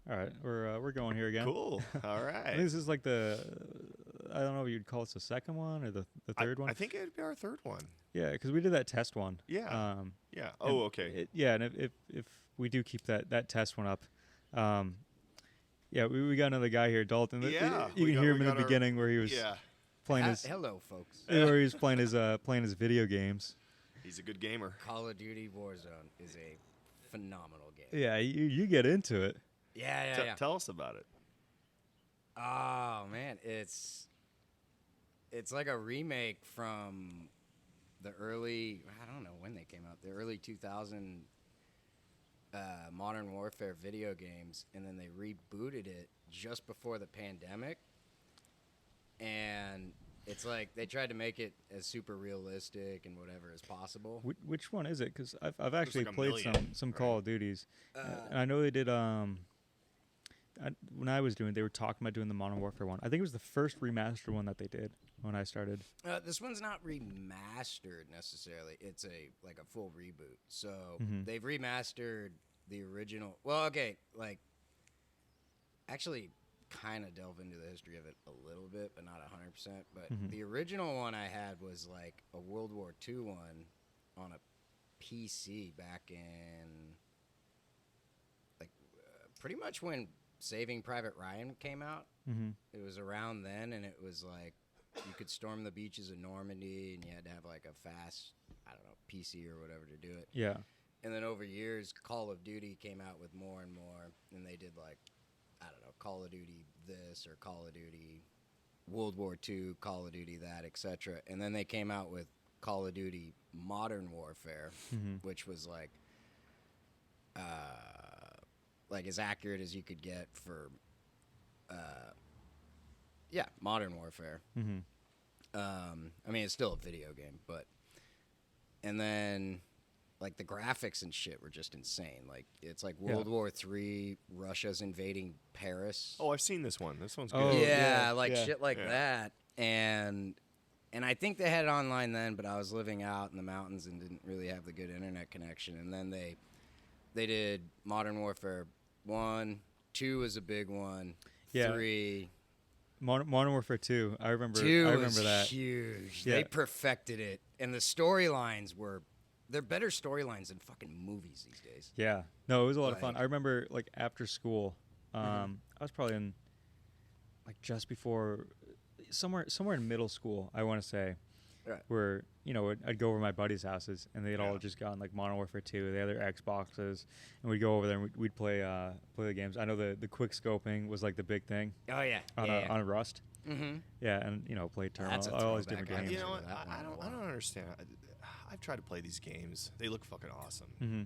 All right, we're going here again. Cool. All I right. think this is like I don't know if you'd call this the second one or the third one. I think it'd be our third one. Yeah, because we did that test one. Yeah. Um, Yeah. and Oh, okay. and if we do keep that test one up, yeah, we got another guy here, Dalton. Yeah, You we can got- hear we him in the got our- beginning where he was Yeah. playing his Hello, folks. where he was playing his video games. He's a good gamer. Call of Duty Warzone is a phenomenal game. Yeah, you get into it. Yeah. Tell us about it. Oh man, it's like a remake from the early, I don't know when they came out, the early 2000 Modern Warfare video games, and then they rebooted it just before the pandemic. And it's like they tried to make it as super realistic and whatever as possible. Which one is it? Because I've actually like a played million, some right? Call of Duties, and I know they did. When I was doing, they were talking about doing the Modern Warfare one. I think it was the first remastered one that they did when I started. This one's not remastered necessarily. It's a full reboot. So they've remastered the original. Well, okay, actually kind of delve into the history of it a little bit, but not 100%. But the original one I had was like a World War II one on a PC back in pretty much when Saving Private Ryan came out. It was around then, and it was like you could storm the beaches of Normandy, and you had to have like a fast, I don't know, PC or whatever to do it. Yeah. And then over years, Call of Duty came out with more and more, and they did like, I don't know, Call of Duty this or Call of Duty World War II, Call of Duty that, etc. And then they came out with Call of Duty Modern Warfare, which was like as accurate as you could get for, Modern Warfare. I mean, it's still a video game, but, and then, like, the graphics and shit were just insane. Like, it's like World War III, Russia's invading Paris. Oh, I've seen this one. This one's good. Oh, yeah, yeah. shit like Yeah. that. And I think they had it online then, but I was living out in the mountains and didn't really have the good internet connection. And then they did Modern Warfare 1, 2 was a big one, Yeah. 3. Modern Warfare 2. I remember 2 I was remember that. huge. Yeah. They perfected it. And the storylines they're better storylines than fucking movies these days. Yeah. No, it was a lot of fun. Like- I remember like after school, I was probably in like just before somewhere in middle school, I want to say. Right. Where, I'd go over to my buddies' houses and they'd all just gotten like Modern Warfare 2, they had their Xboxes, and we'd go over there and we'd play the games. I know the quick scoping was like the big thing Oh, yeah. on Rust. Mm-hmm. Yeah, and play Terminal, That's a all these throwback. different I games. You know what? That one I in a don't while. understand. I've tried to play these games. They look fucking awesome. Mm-hmm.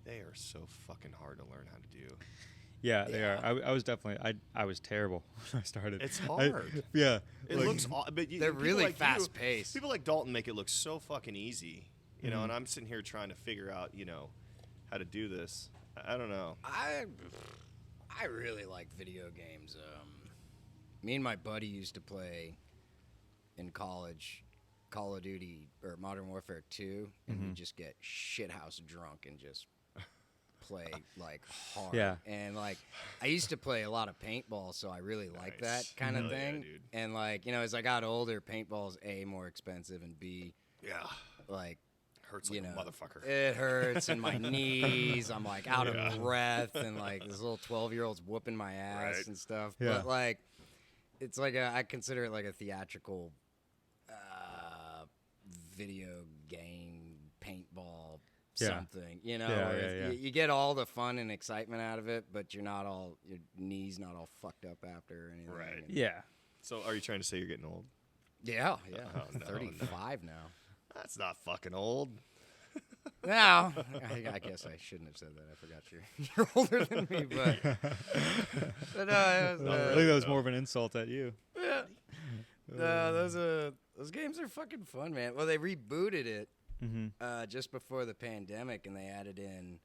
They are so fucking hard to learn how to do. Yeah, they Yeah. are. I was definitely I was terrible when I started. It's I- hard. yeah, It like- looks, but They're people really like you- fast-paced. People like Dalton make it look so fucking easy, you know. Mhm. And I'm sitting here trying to figure out, how to do this. I don't know. I really like video games. Me and my buddy used to play in college Call of Duty or Modern Warfare 2, and we just get shithouse drunk and just play like hard. Yeah. And like I used to play a lot of paintball, so I really like that Nice. kind of Hell yeah, thing. dude. And like, as I got older, paintball's A, more expensive, and B, Yeah, like hurts like a motherfucker. it hurts in my knees. I'm like out Yeah. of breath, and like this little 12-year-old's whooping my ass Right. and stuff. Yeah. But like, it's like I consider it like a theatrical video game paintball Yeah. something. Yeah, where yeah, yeah. You get all the fun and excitement out of it, but your knees not all fucked up after or anything. Right. And- yeah. So, are you trying to say you're getting old? Yeah. Oh, no, 35 now. That's not fucking old. Now, I guess I shouldn't have said that. I forgot you're older than me, but it was, I think that was more of an insult at you. yeah. No, those games are fucking fun, man. Well, they rebooted it just before the pandemic, and they added in,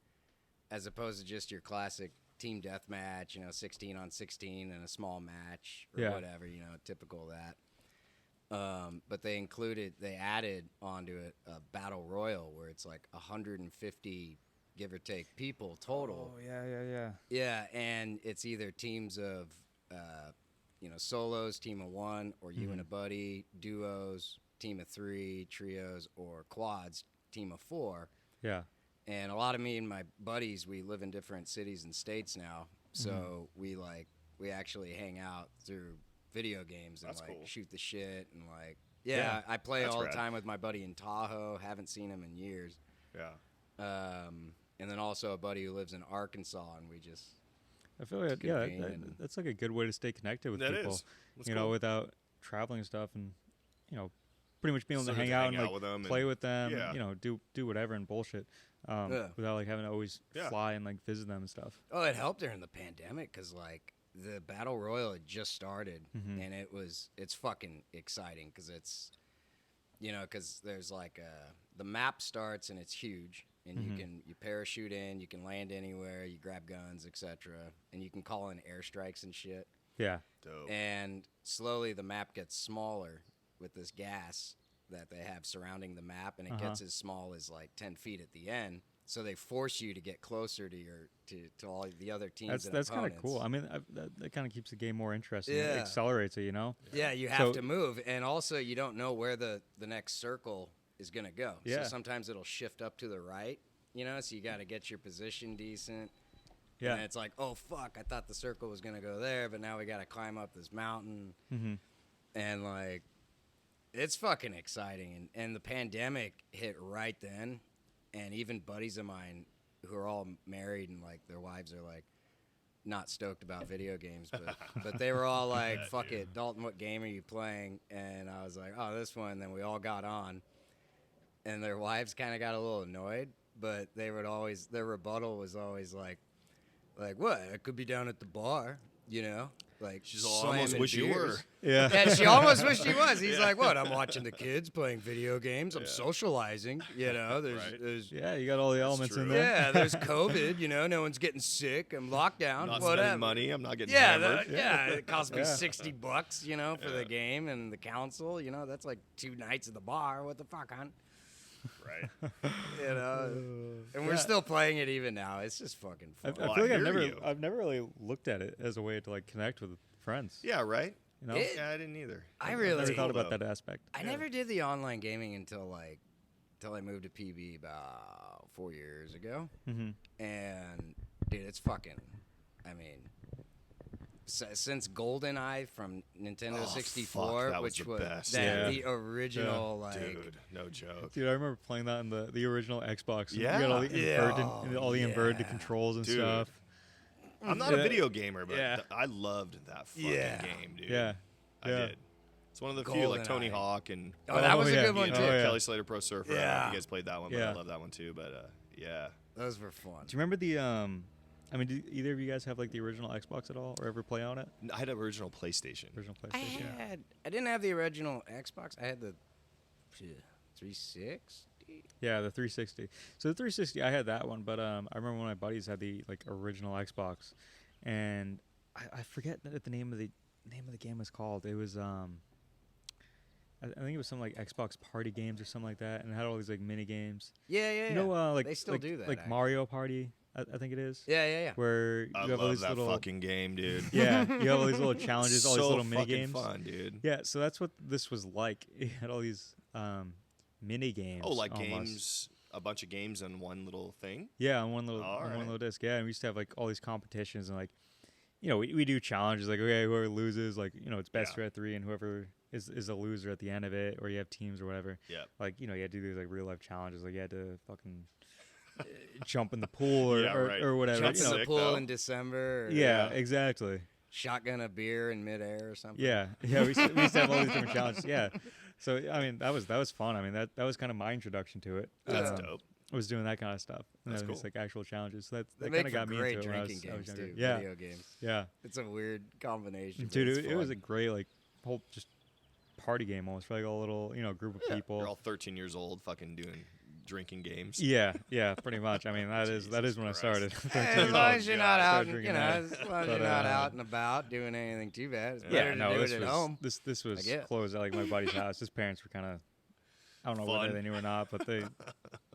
as opposed to just your classic team deathmatch, 16 on 16 and a small match or Yeah. whatever, typical of that. But they added onto it a battle royal where it's like 150 give or take, people total. Oh yeah. Yeah, and it's either teams of, solos, team of one, or you and a buddy, duos, team of three, trios, or quads, team of four. Yeah. And a lot of me and my buddies, we live in different cities and states now, so we actually hang out through video games and That's cool. shoot the shit and Yeah, I play that's all rad. the time with my buddy in Tahoe. Haven't seen him in years. Yeah. And then also a buddy who lives in Arkansas, and we just I feel like convenient. that's like a good way to stay connected with That people. is. That's You know, cool. without traveling and stuff, and pretty much being able So to good hang to out hang and out with them play and- with them. yeah. Do whatever and bullshit. Yeah. Without having to always Yeah. fly and visit them and stuff. Oh, it helped during the pandemic because the battle royal had just started, and it's fucking exciting because it's, because there's the map starts and it's huge, and you parachute in, you can land anywhere, you grab guns, etc., and you can call in airstrikes and shit. Yeah. Dope. And slowly the map gets smaller with this gas that they have surrounding the map, and it gets as small as 10 feet at the end. So they force you to get closer to all the other teams. That's kind of opponents. cool. I mean, that kind of keeps the game more interesting. It Yeah. accelerates it. Yeah, you have So- to move, and also you don't know where the next circle is gonna go. Yeah. So sometimes it'll shift up to the right. So you got to get your position decent. Yeah. And it's like, oh fuck, I thought the circle was gonna go there, but now we got to climb up this mountain. And it's fucking exciting. And the pandemic hit right then, and even buddies of mine who are all married and their wives are not stoked about video games, but they were all like, fuck it, Dalton, what game are you playing? And I was like, oh, this one. And then we all got on, and their wives kind of got a little annoyed, but their rebuttal was always like what? I could be down at the bar, She's all, I almost slamming wish you were. beers. Yeah. And she almost wished he was. He's like, what? I'm watching the kids playing video games. I'm socializing. There's Yeah, you got all the elements in true. there. yeah, there's COVID. No one's getting sick. I'm locked down. Not whatever. spending money. I'm not getting Yeah, hammered. it cost me Yeah. $60, for the game and the console. That's like 2 nights at the bar. What the fuck, hon? Right. And we're still playing it even now. It's just fucking I fun. Well, feel I like hear I've you. never really looked at it as a way to connect with friends. Yeah, right? It- Yeah, I didn't either. I Never really thought about though. that aspect. I never did the online gaming until I moved to PB about 4 years ago. And dude, it's fucking. I mean, since GoldenEye from Nintendo Oh, 64, fuck, that was which the was best. Yeah. the original Dude, no joke. Dude, I remember playing that in the original Xbox. Yeah. You got all the Yeah. inverted, all the inverted Yeah. controls and Dude. stuff. I'm not a Yeah. video gamer, but Yeah. I loved that fucking Yeah. game, dude. Yeah. I Yeah. did. It's one of the few, like Tony GoldenEye. Hawk and Oh, that was a yeah. good one you too. know, Oh, yeah. Kelly Slater Pro Surfer. I don't know if Yeah. you guys played that one, but Yeah. I love that one too. But yeah. Those were fun. Do you remember the I mean, do either of you guys have the original Xbox at all, or ever play on it? I had an original PlayStation. Original I PlayStation. didn't have the original Xbox. I had the 360. Yeah, the 360. So the 360, I had that one, but I remember when my buddies had the original Xbox, and I forget what the name of the game was called. It was I think it was some Xbox Party games or something like that, and it had all these mini games. Yeah. You know, they still do that. like actually. Mario Party. I think it is. Yeah. Where you I have all love these that little fucking game, dude. yeah, you have all these little challenges, all these So little mini fucking games. fun, dude. Yeah, so that's what this was like. It had all these mini games. Oh, like almost. games, a bunch of games on one little thing. Yeah, on one little Alright. disc. Yeah, and we used to have all these competitions and we do challenges okay, whoever loses it's best Yeah. of 3 and whoever is a loser at the end of it, or you have teams or whatever. Yeah. You had to do these real life challenges. You had to fucking jump in the pool or Yeah, right. or whatever. Jump you in know. the Sick, pool though. in December. Or Yeah, exactly. Shotgun a beer in midair or something. Yeah, we used to have all these different challenges. Yeah, so I mean that was fun. I mean that was kind of my introduction to it. That's Yeah. dope. Was doing that kind of stuff. And That's having these cool. actual challenges. So They that make kind of for got me great into it when I was, drinking I was games younger. too. Yeah, Video games. yeah. It's a weird combination. but Dude, it's it was a fun. great whole just party game almost for a little group of people. You're all 13 years old, fucking doing drinking games. Yeah, pretty much. I mean that is Jesus when Christ. I started. As long as you're not Started out, drinking as that. long as But, you're not uh, out and about doing anything too bad. It's Yeah, better no, to do this it at was home. this was guess. closed at my buddy's house. His parents were kind of I don't know Fun. whether they knew or not, but they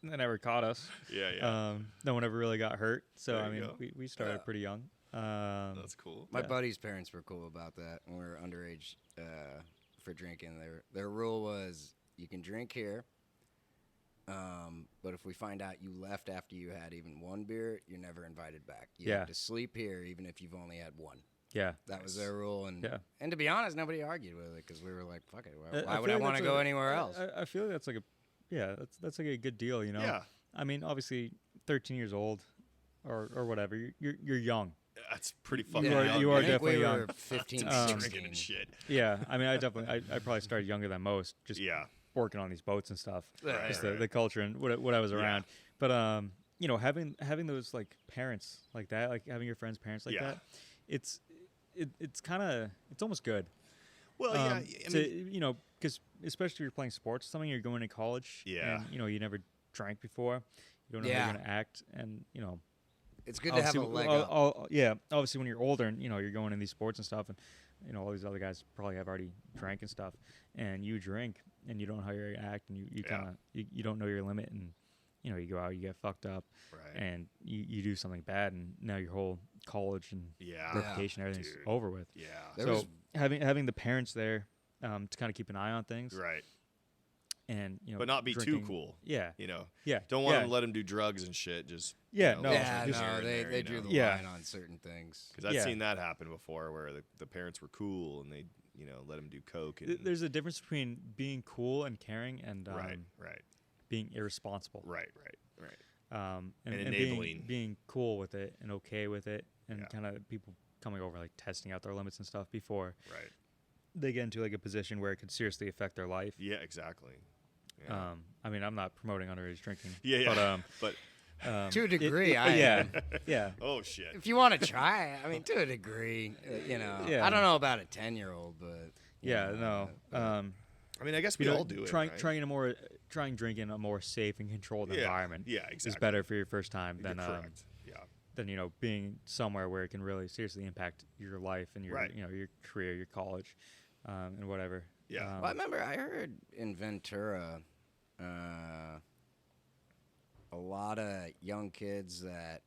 never caught us. Yeah. No one ever really got hurt. So There I you mean, go. we started pretty young. That's cool. My Yeah. buddy's parents were cool about that when we were underage for drinking. Their rule was you can drink here, but if we find out you left after you had even one beer, you're never invited back. You Yeah. have to sleep here even if you've only had one. Yeah. That was their rule, and Yeah. and to be honest, nobody argued with it because we were like, "Fuck it, why I would I feel like want to that's go a- anywhere else?" I feel like that's like that's like a good deal, you know. Yeah. I mean, obviously, 13 years old, or whatever. You're young. That's pretty You fucking are- young. you are I think definitely we young. were 15, Um, 16. drinking and shit. Yeah. I mean, I probably started younger than most, just Yeah. working on these boats and stuff. Right, Just right. the culture and what I was Yeah. around. But you know, having those like parents like that, like having your friends' parents like Yeah. that, it's kind of it's almost good. Well, yeah. I to, mean, you know, because especially if you're playing sports, something you're going to college, Yeah. and you know you never drank before, you don't know how Yeah. you're going to act, and you know, It's good to have a obviously- leg up. yeah, obviously when you're older and you know you're going in these sports and stuff, and you know all these other guys probably have already drank and stuff, and you drink and you don't know how you're gonna act, and you Yeah. kind of you don't know your limit, and you know you go out, you get fucked up, right. and you do something bad, and now your whole college and Yeah. reputation, everything's dude. over with. Yeah. There so was- having the parents there to kind of keep an eye on things, Right. and you know, But not be drinking- too cool. Yeah, You know, yeah. don't want yeah. to let them do drugs and shit. Just Yeah, you know, no, let Yeah, them just- here no, and they there, they you drew know? the Yeah. line on certain things. Because I've Yeah. seen that happen before, where the parents were cool and they let them do coke. And, There's a difference between being cool and caring and right. being irresponsible. And And being, enabling. being cool with it and okay with it, and Yeah. kind of people coming over like testing out their limits and stuff before Right. they get into like a position where it could seriously affect their life. Yeah. Exactly. Yeah. I mean, I'm not promoting underage drinking. yeah. Yeah. But To a it- degree, it- I yeah, am. yeah. Oh shit. If you want to try, I mean, to a degree, you know. Yeah. I don't know about a 10-year-old, but you Yeah, know, no. I mean, I guess we You know, all do it. trying right? trying drinking in a more safe and controlled Yeah, environment yeah, exactly. is better for your first time You're than correct. Yeah. than you know being somewhere where it can really seriously impact your life and your Right. you know your career, your college, and whatever. Yeah. Well, I remember I heard in Ventura, a lot of young kids that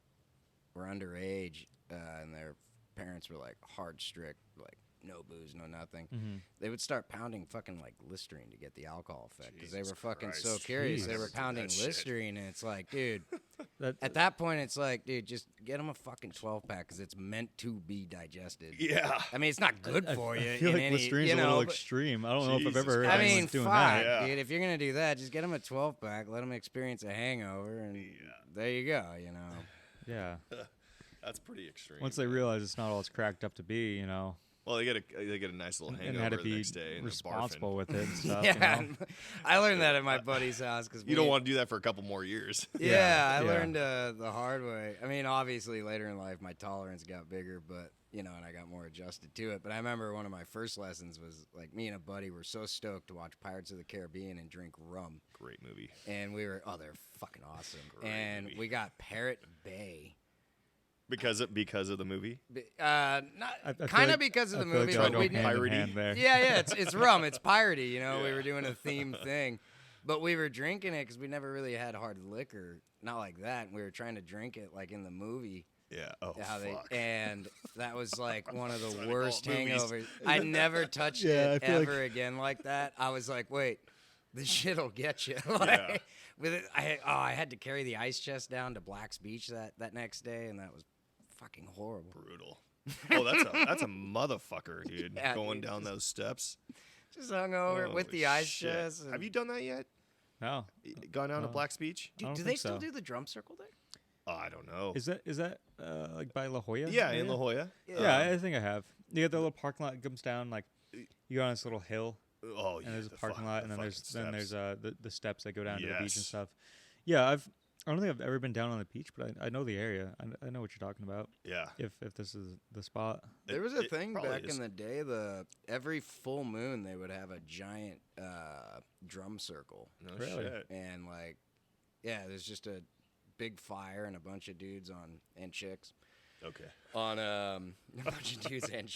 were underage, and their parents were like hard strict, like no booze, no nothing. Mhm. They would start pounding fucking like Listerine to get the alcohol effect because they Jesus were fucking so Christ. curious. Jeez. They Never were did pounding that shit. Listerine, and it's like, dude. That, At that point, it's like, dude, just get them a fucking 12-pack because it's meant to be digested. Yeah. I mean, it's not good I, for you. I feel in like any, Listerine's you a know, little but- extreme. I don't know if I've Jesus ever heard Christ. I mean, anyone doing fine, Yeah. dude. If you're gonna do that, just get them a 12-pack. Let them experience a hangover, and there you go. You know. that. Yeah. That's pretty extreme. Once they realize it's not all it's cracked up to be, you know, Well, they get a nice little and hangover how to the be next day and they're responsible barfing. with it and stuff. Yeah, You know? I learned that at my buddy's house because You don't want to do that for a couple more years. Yeah, I Yeah. learned the hard way. I mean, obviously later in life my tolerance got bigger, but you know, and I got more adjusted to it. But I remember one of my first lessons was like me and a buddy were so stoked to watch Pirates of the Caribbean and drink rum, Great movie. and we were they're fucking awesome, Great and movie. we got Parrot Bay. Because of the movie. Not I feel kind of like- because of I the feel like movie, they're but going we hand in Piratey. hand there. yeah, it's rum, it's piratey. You know, we Yeah. were doing a theme thing, but we were drinking it because we never really had hard liquor, not like that. And we were trying to drink it like in the movie. Yeah. Oh How they fuck. and that was like one of That's why the they call worst it movies. hangovers. I never touched Yeah, it I feel like- ever again like that. I was like, wait, this shit'll get you. like, Yeah. with it, I had to carry the ice chest down to Black's Beach that next day, and that was fucking horrible. Brutal. Oh, that's a motherfucker, dude. Yeah, Going dude, down just- those steps. Just hung over with Holy the ice shit. chest. and- Have you done that yet? No. Gone down to No. Black's Beach? I don't do they think still so. do the drum circle there? Oh, I don't know. Is that like by La Jolla? Yeah, area? in La Jolla. Yeah, I think I have. You get the little parking lot that comes down, like you go on this little hill, Oh, yeah. and there's a the parking fuck- lot, the and then fucking there's steps. the steps that go down to the beach and Yes. stuff. Yeah, I don't think I've ever been down on the beach, but I know the area. I know what you're talking about. Yeah. If this is the spot. There was a It thing probably back is. in the day. Every full moon they would have a giant drum circle, No Really? shit. and like, yeah, there's just a big fire and a bunch of dudes and chicks Okay. on a bunch of dudes and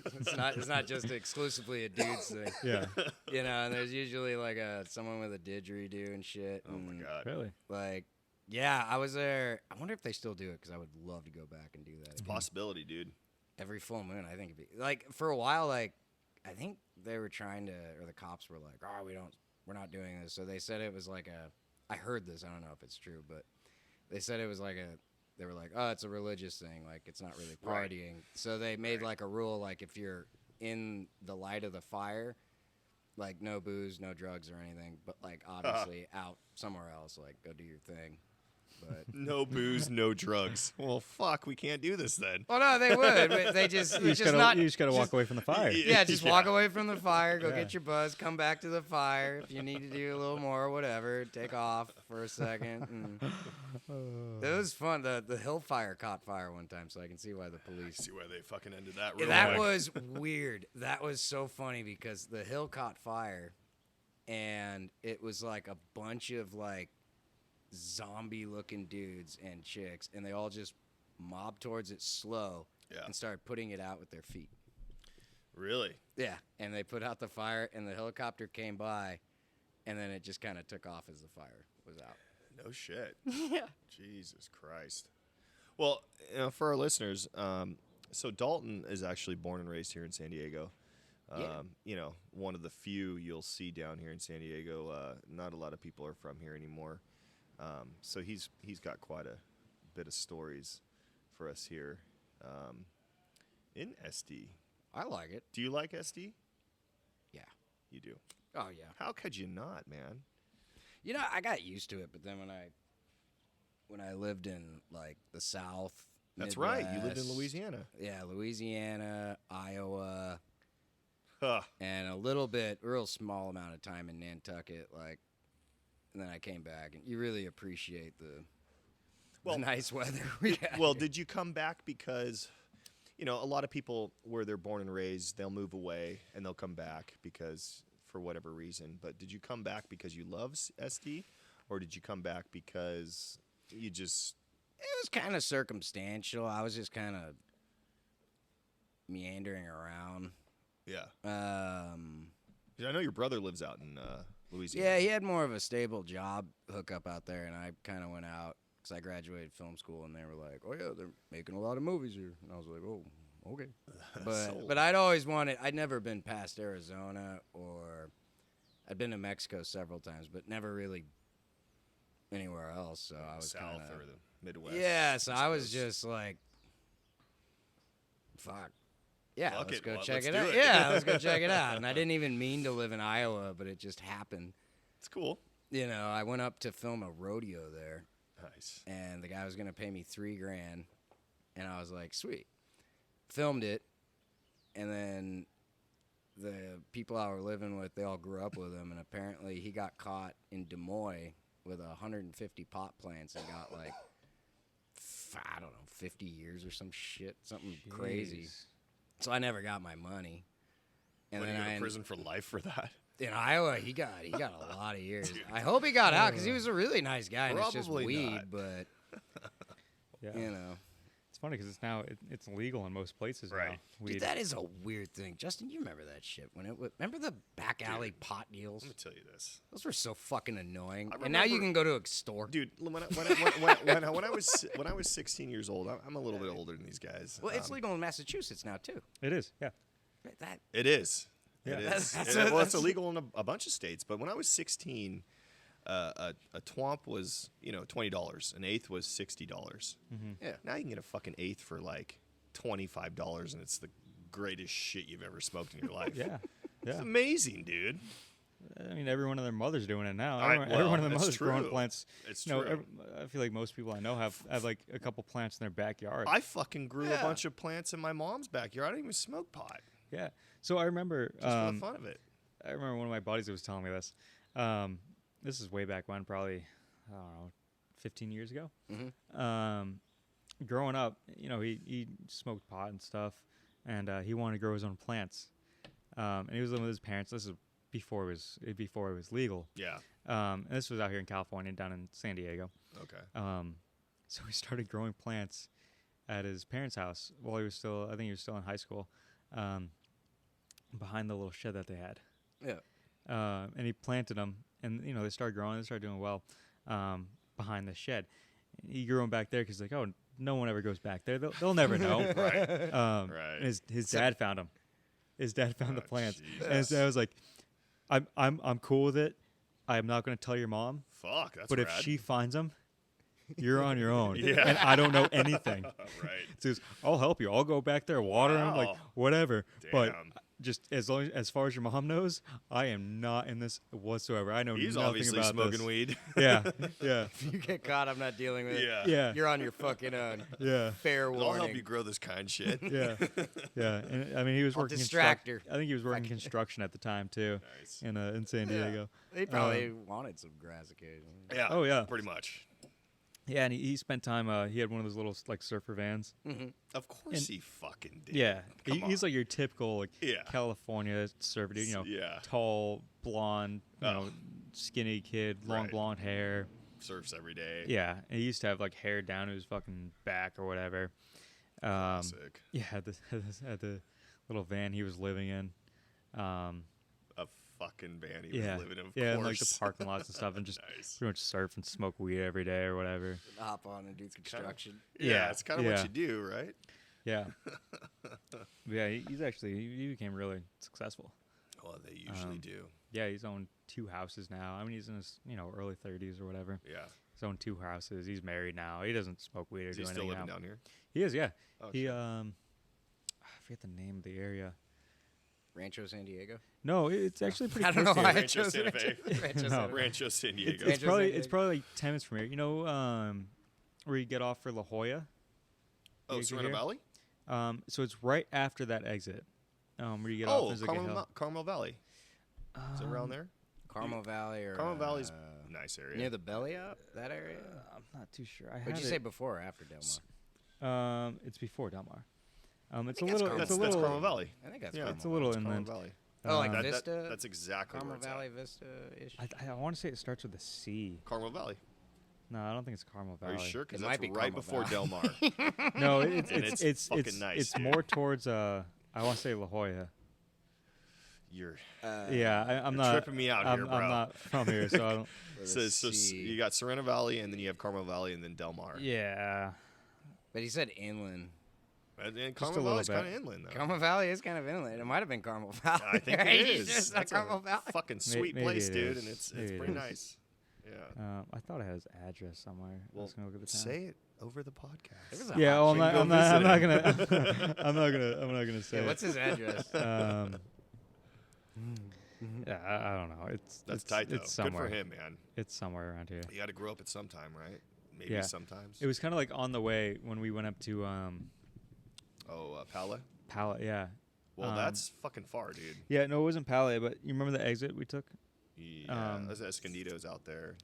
it's not just exclusively a dudes thing. Yeah. You know, and there's usually like someone with a didgeridoo and shit. Oh my god. Really? Like, yeah, I was there. I wonder if they still do it because I would love to go back and do that. It's a possibility, dude. Every full moon, I think it'd be like for a while. Like, I think they were trying to, or the cops were like, "Oh, we're not doing this." So they said it was like I heard this. I don't know if it's true, but they said it was like they were like, "Oh, it's a religious thing. Like, it's not really Right. partying." So they made like a rule, like if you're in the light of the fire, like no booze, no drugs or anything, but like obviously out somewhere else, like go do your thing. But No booze, no drugs. Well, fuck, we can't do this then. well, no, they would. But they just You it's just just not. gotta walk away from the fire. Yeah, just Yeah. walk away from the fire, go Yeah. get your buzz, come back to the fire. If you need to do a little more, whatever, take off for a second. And it was fun. The hill fire caught fire one time, so I can see why the police. See where they fucking ended that. Yeah, Real that quick. was weird. That was so funny because the hill caught fire, and it was like a bunch of like zombie-looking dudes and chicks, and they all just mobbed towards it slow Yeah. and started putting it out with their feet. Really. Yeah, and they put out the fire, and the helicopter came by, and then it just kind of took off as the fire was out. No shit. Yeah. Jesus Christ. Well, for our listeners, so Dalton is actually born and raised here in San Diego. Yeah. One of the few you'll see down here in San Diego. Not a lot of people are from here anymore. So he's got quite a bit of stories for us here in SD. I like it. Do you like SD? Yeah. You do. Oh, yeah. How could you not, man? You know, I got used to it, but then when I lived in, like, the South, That's right. You lived in Midwest, Louisiana. Yeah, Louisiana, Iowa, Huh. and a real small amount of time in Nantucket, like, and then I came back, and you really appreciate the nice weather we got. Well, here. did you come back because, a lot of people where they're born and raised, they'll move away and they'll come back because for whatever reason. But did you come back because you love SD, or did you come back because you just? It was kind of circumstantial. I was just kind of meandering around. Yeah. 'Cause I Yeah, know your brother lives out in Louisiana. he had more of a stable job hookup out there, and I kind of went out because I graduated film school, and they were like, "Oh yeah, they're making a lot of movies here," and I was like, "Oh, okay." Sold. But I'd never been past Arizona, or I'd been to Mexico several times, but never really anywhere else. So I was South kind or of the Midwest. yeah. So East I was Coast. just like, "Fuck." Yeah, Fuck let's it, go well, check let's it do out. it. Yeah, let's go check it out. And I didn't even mean to live in Iowa, but it just happened. It's cool. You know, I went up to film a rodeo there, Nice. and the guy was gonna pay me $3,000, and I was like, sweet. Filmed it, and then the people I were living with, they all grew up with him, and apparently he got caught in Des Moines with 150 pot plants and got like, I don't know, 50 years or some shit, something crazy. Jeez. So I never got my money. And What, then you go I to prison for life for that? in Iowa, he got a lot of years. I hope he got out because he was a really nice guy, and it's just Probably weed. not. But Yeah. you know, It's funny because it's legal in most places now. Right. dude, Weed. that is a weird thing. Justin, you remember that shit when it was? Remember the back alley pot deals? Let me tell you this. Those were so fucking annoying. I And now you remember- can go to a store. Dude, when I was 16 years old, I'm a little bit older than these guys. Well, it's legal in Massachusetts now too. It is. Yeah. That It is. Yeah. It That's- is. that's Well, it's that's- illegal in a bunch of states. But when I was 16, a twomp was $20. An eighth was $60. yeah. Now you can get a fucking eighth for like $25, and it's the greatest shit you've ever smoked in your life. Yeah. It's Yeah. amazing, dude. I mean, every one of their mothers doing it now. I- Every one of well, the it's mothers growing true. plants. It's You know, true. I feel like most people I know have like a couple plants in their backyard. I fucking grew Yeah. a bunch of plants in my mom's backyard. I didn't even smoke pot, Yeah. So I remember. just for the fun of it. I remember one of my buddies was telling me this. This is way back when, probably I don't know, 15 years ago. Growing up, he smoked pot and stuff, and he wanted to grow his own plants. And he was living with his parents. This is before it was legal. Yeah. And this was out here in California, down in San Diego. Okay. So we started growing plants, at his parents' house while he was still, I think he was still in high school, behind the little shed that they had. Yeah. And he planted them, and they started growing, they started doing well behind the shed. He grew them back there because like, oh, no one ever goes back there. They'll never know. Right. Right. And his dad found them. His dad found the plants, and so I was like, I'm cool with it. I'm not going to tell your mom. Fuck, that's But rad. if she finds them, you're on your own. Yeah. And I don't know anything. Right. So he goes, I'll help you. I'll go back there, water them, like Wow. whatever. But Damn. just as far as your mom knows, I am not in this whatsoever. I know He's nothing obviously about smoking this. weed. Yeah, yeah, If you get caught, I'm not dealing with it. Yeah. yeah, You're on your fucking own. yeah, Fair warning. I'll help you grow this kind shit. yeah, yeah. And I mean, he was I'll working. distract her. I think he was working construction at the time too, Nice. in San Yeah. Diego. They probably wanted some grass occasionally. Yeah. Oh, yeah. Pretty much. Yeah, and he spent time. He had one of those little like surfer vans. Of course And- he fucking did. Yeah, Come he's on. like your typical like Yeah. California surfer dude. Yeah. Tall, blonde, Oh. skinny kid, long Right. blonde hair. Surfs every day. Yeah, and he used to have like hair down to his fucking back or whatever. Classic. Yeah, at the little van he was living in. A fucking van he Yeah, was living in, of yeah, and like course. the parking lots and stuff, and just Nice. pretty much surf and smoke weed every day or whatever. Hop on and do construction. Yeah, Yeah, it's kind of yeah. what you do, right? Yeah, But yeah, he became really successful. Well, they usually do. Yeah, he's owned 2 houses now. I mean, he's in his early 30s or whatever. Yeah. He's owned 2 houses. He's married now. He doesn't smoke weed or Is do he anything still living now. down here? He is, yeah. Oh, He shit. I forget the name of the area. Rancho San Diego. No, it's actually pretty. I don't close know to why here. I Rancho chose Santa Rancho, Fe. Rancho No. Santa Fe. Rancho San Diego. It's Rancho probably San it's Diego. probably like 10 minutes from here. Where you get off for La Jolla. Oh, you Serena hear? Valley? So it's right after that exit. Where you get off. Oh, There's like a hill. Carmel Valley. Is it around there? Carmel Valley or Carmel Valley's nice area. near the belly up that area. I'm not too sure. Would you say before or after Del Mar? It's before Del Mar. It's a think that's little. Carmel. It's a that's little. Carmel Valley. I think that's Yeah, Carmel It's a little It's Carmel inland. Valley. Oh, like Um, Vista. That's exactly Carmel where it's Valley at. Vista ish. I want to say it starts with a C. Carmel Valley. No, I don't think it's Carmel Are Valley. you sure? Because It that's might be right Carmel before Del Mar. No, it's And it's it's fucking nice, It's dude. more towards I want to say La Jolla. You're Yeah, I'm You're not tripping me out here, bro. I'm not from here, so I don't. so you got Serena Valley, and then you have Carmel Valley, and then Del Mar. Yeah, But he said inland. And a Carmel little Valley's bit. kind of inland, though. Carmel Valley is kind of inland. It might have been Carmel Valley. I think right? it He is. just said That's Carmel a Valley. fucking sweet Maybe place, it dude, is. and it's Maybe it pretty is. nice. Yeah. I thought it has address somewhere. I Well, was gonna look at the town. say it over the podcast. There was a Yeah, hot well, chick I'm go not visit gonna. him. I'm not gonna say. Yeah, it. what's his address? Yeah, I don't know. That's it's, tight, though. It's somewhere. Good for him, man. It's somewhere around here. You got to grow up at some time, right? Maybe Yeah. sometimes. It was kind of like on the way when we went up to Pala? Pallet. Yeah. Well, that's fucking far, dude. Yeah, no, it wasn't Pallet, but you remember the exit we took? Yeah, there's Escondido's out there.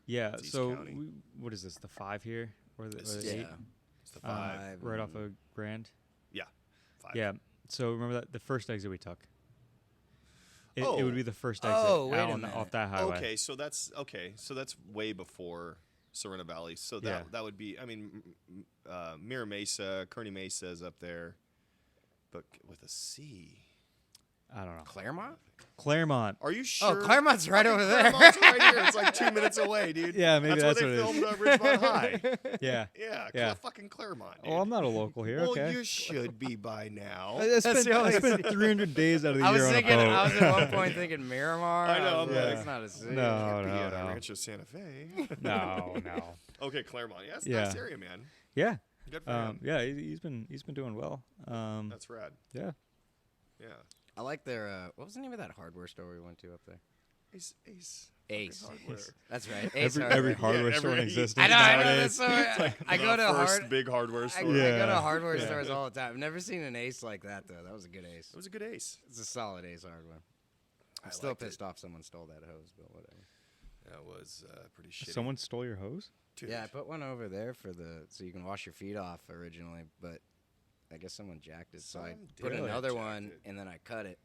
Yeah. It's East So County. what is this? The 5 here or the, This or is- the 8? Yeah. It's the 5. Right off of Grand. 5. Yeah. So remember that the first exit we took. It Oh. would be the first exit Oh, wait a out minute. off that highway. Okay, so that's way before Serena Valley. So that Yeah. that would be. I mean, Mira Mesa, Kearney Mesa is up there, but with a C. I don't know. Claremont? Claremont. Are you sure? Claremot's right Fucking over there. Claremont right here. It's like 2 minutes away, dude. Yeah, maybe that's where what they it is. filmed Ridgemont High. Yeah. Yeah, Yeah. fucking Claremont. Dude. Oh, I'm not a local here. Well, okay. you should be by now. I spent, the only- I spent 300 days out of the I was year thinking. on a boat. I was at one point thinking Miramar. I know, was I'm like, like- it's not a city. No, Be no, at no. Rancho Santa Fe. No, no. Okay, Claremont. Yeah, that's a Yeah. nice area, man. Yeah. Good for him. Yeah, he's been doing well. That's rad. Yeah. Yeah. I like their. What was the name of that hardware store we went to up there? Ace. Ace. fucking hardware. That's right. Ace Every Hardware. hardware store in every- existence I know. nowadays. That's so. I go to first big hardware I, store. I go to Yeah. hardware Yeah. stores all the time. I've never seen an Ace like that though. That was a good Ace. It was a good Ace. It's a solid Ace hardware. I'm I still liked it. pissed off someone stole that hose, but whatever. That was pretty shitty. Someone stole your hose? Dude. Yeah, I put one over there so you can wash your feet off originally, but I guess someone jacked it, so I Some put did another jack one it. and then I cut it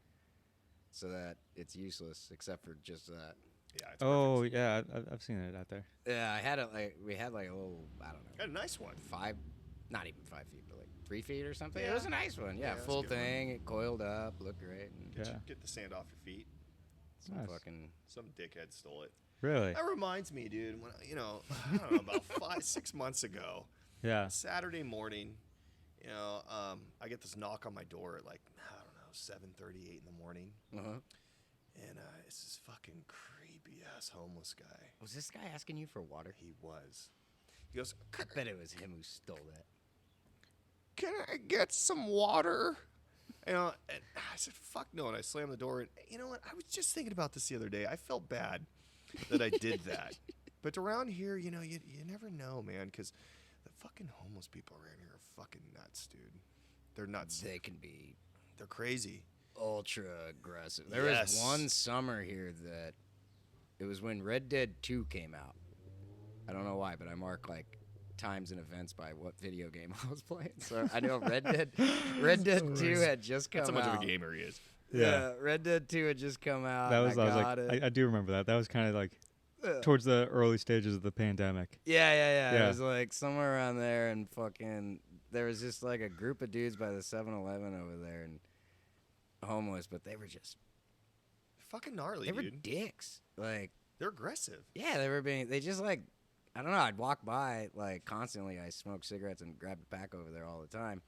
so that it's useless except for just that. Yeah, it's Oh, perfect. yeah, I've seen it out there. Yeah, I had it we had like a little, I don't know, Got a nice one. not even 5 feet, but like 3 feet or something. It Yeah. was a nice one. Yeah, Yeah, it was a full good one. thing. It coiled up, looked great. And Yeah. Get the sand off your feet. some Nice. fucking Some dickhead stole it. Really? That reminds me, dude. When I don't know, about 5-6 months ago, Yeah. Saturday morning, I get this knock on my door at like 7:30, 8 in the morning, and it's this fucking creepy ass homeless guy. Was this guy asking you for water? He was. He goes, I bet it was him who stole that. "Can I get some water?" And I said, "Fuck no!" And I slammed the door. And you know what? I was just thinking about this the other day. I felt bad that I did that. But around here, you never know, man, because the fucking homeless people around here are fucking nuts, dude. They're nuts. They can be They're crazy. ultra aggressive. There Yes. was one summer here that it was when Red Dead 2 came out. I don't know why, but I mark like times and events by what video game I was playing. So I know Red Dead 2 had just come That's how much out. of a gamer he is. Yeah, Red Dead 2 had just come out. That and was, I I was got like, it. I do remember that. That was kind of like Yeah. towards the early stages of the pandemic. Yeah. Yeah. It was like somewhere around there, and fucking there was just like a group of dudes by the 7-Eleven over there, and homeless, but they were just Fucking gnarly, they were dude. dicks. Like, They're aggressive. yeah, they just like, I don't know. I'd walk by like constantly. I smoked cigarettes and grabbed a pack over there all the time,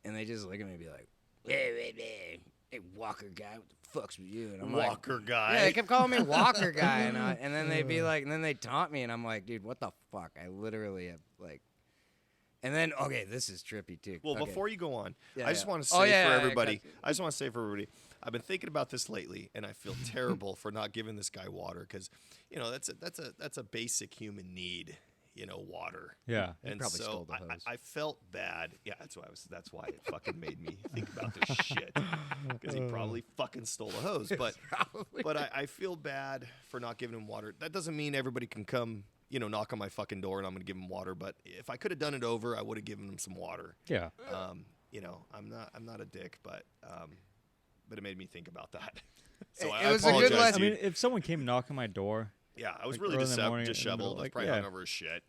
and they just look at me and be like, "Hey, Walker guy, what the fuck's with you?" And I'm like, Walker guy. yeah, they kept calling me Walker guy, and then they'd be like, and then they taunt me, and I'm like, dude, what the fuck? I literally have like, and then okay, this is trippy too. Well, Okay. before you go on, Yeah, I just yeah. want to Oh, say yeah, for yeah, everybody, gotcha. I just want to say for everybody, I've been thinking about this lately, and I feel terrible for not giving this guy water because, that's a basic human need, water. Yeah. He And probably so stole the I, hose. I felt bad. Yeah, that's why it fucking made me think about this shit because he probably fucking stole the hose. But Probably. but I feel bad for not giving him water. That doesn't mean everybody can come, knock on my fucking door and I'm gonna give him water. But if I could have done it over, I would have given him some water. Yeah. I'm not a dick, but it made me think about that. So It I was a good apologize lesson. to I you. mean, if someone came knocking on my door, Yeah, I was like, really early in the morning, in the disheveled. middle, I was like, probably yeah. hungover as shit.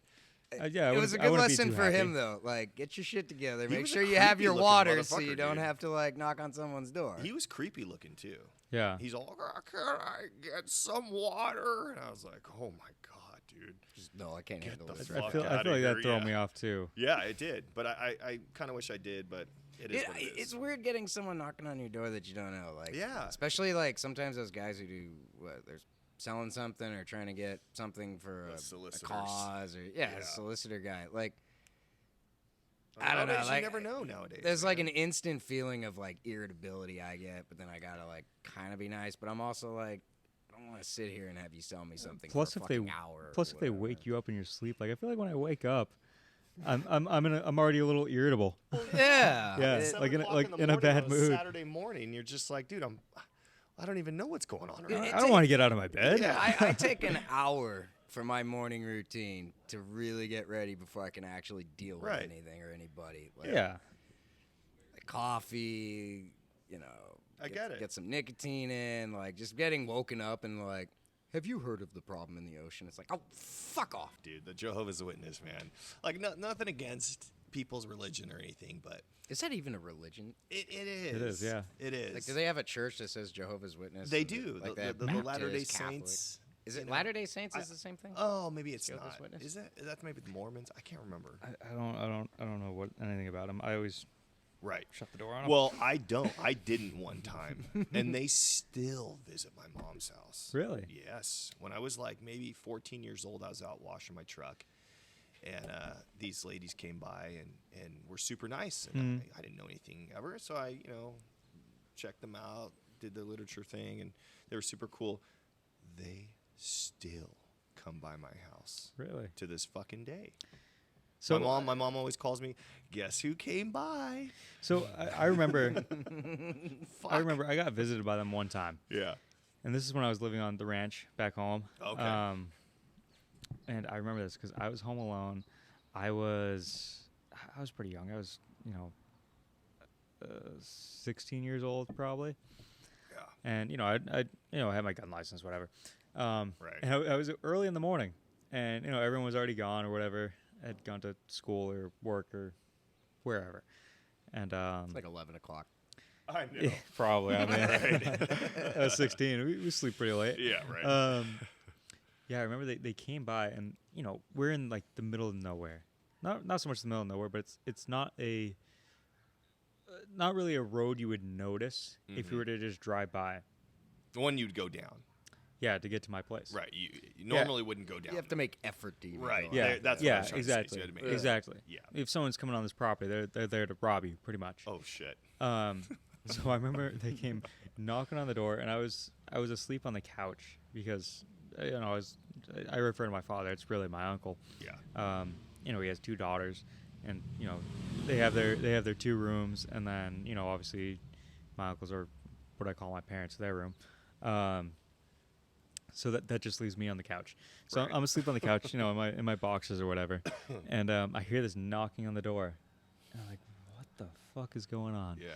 yeah, It was a I good wouldn't be lesson too for happy. him though. Like, get your shit together. He Make was a sure you have your creepy-looking water so you motherfucker, don't dude. have to like knock on someone's door. He was creepy looking too. Yeah. He's all, "Can I get some water?" And I was like, "Oh my god, dude." Just, no, I can't Get handle the this. fuck I feel outta like here, that threw yeah. me off too. Yeah, it did. But I kind of wish I did. But it is what it is. It's weird getting someone knocking on your door that you don't know. Like, Yeah. especially like sometimes those guys who do what they're selling something or trying to get something for The a solicitors. cause or Yeah. a solicitor guy. Like, I don't know, Nowadays, like, you never know nowadays. there's like man. an instant feeling of like irritability I get, but then I gotta like kind of be nice. But I'm also like, I don't want to sit here and have you sell me something Plus, for a if they fucking hour. plus or if they whatever. wake you up in your sleep, like I feel like when I wake up, I'm already a little irritable. Yeah. Yeah. It- 7 like in a- o'clock like the in a morning bad on mood. Saturday morning, you're just like, dude, I don't even know what's going on. Right I don't want to get out of my bed. Yeah. I take an hour for my morning routine to really get ready before I can actually deal with Right. anything or anybody. Like, Yeah. like coffee, I get it. Get some nicotine in, like just getting woken up and like, have you heard of the problem in the ocean? It's like, oh, fuck off. Dude, the Jehovah's Witness, man. Like, nothing against people's religion or anything, but Is that even a religion? it is. It is, yeah. It is. Like, do they have a church that says Jehovah's Witness? They Is it do. Like the they have the Latter-day Baptist, Catholic. Saints. Is you it know. Latter-day Saints is the same thing? Oh, maybe it's Jehovah's not. Witness? Is that maybe the Mormons? I can't remember. I don't know what anything about them. I always Right. shut the door on them. Well, I don't. I didn't one time, and they still visit my mom's house. Really? Yes. When I was like maybe 14 years old, I was out washing my truck, and these ladies came by and were super nice, and I didn't know anything ever, so I checked them out, did the literature thing, and they were super cool. They still come by my house Really? to this fucking day. So my mom always calls me, "Guess who came by?" So I remember Fuck. I remember I got visited by them one time, Yeah. and this is when I was living on the ranch back home. Okay. And I remember this because I was home alone. I was pretty young. I was 16 years old probably. Yeah. And I had my gun license, whatever. Right. And I was early in the morning, and everyone was already gone or whatever. Had gone to school or work or wherever. And It's like 11 o'clock. I know. yeah, probably. I mean, I was 16. We sleep pretty late. Yeah, right. Yeah, I remember they came by, and we're in like the middle of nowhere. Not so much the middle of nowhere, but it's not not really a road you would notice if you were to just drive by. The one you'd go down. Yeah, to get to my place. Right. You normally wouldn't go down. You have to make effort to even Right. go Yeah, There- that's what I yeah, was trying to say, exactly, so you had to make- exactly. Yeah. If someone's coming on this property, they're there to rob you, pretty much. Oh shit. So I remember they came knocking on the door, and I was asleep on the couch because I refer to my father. It's really my uncle. Yeah. He has 2 daughters, and they have their 2 rooms, and then obviously my uncles are what I call my parents, their room. So that just leaves me on the couch. So Right. I'm asleep on the couch, in my boxes or whatever, and I hear this knocking on the door, and I'm like, what the fuck is going on? Yeah.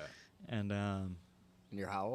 And And you're how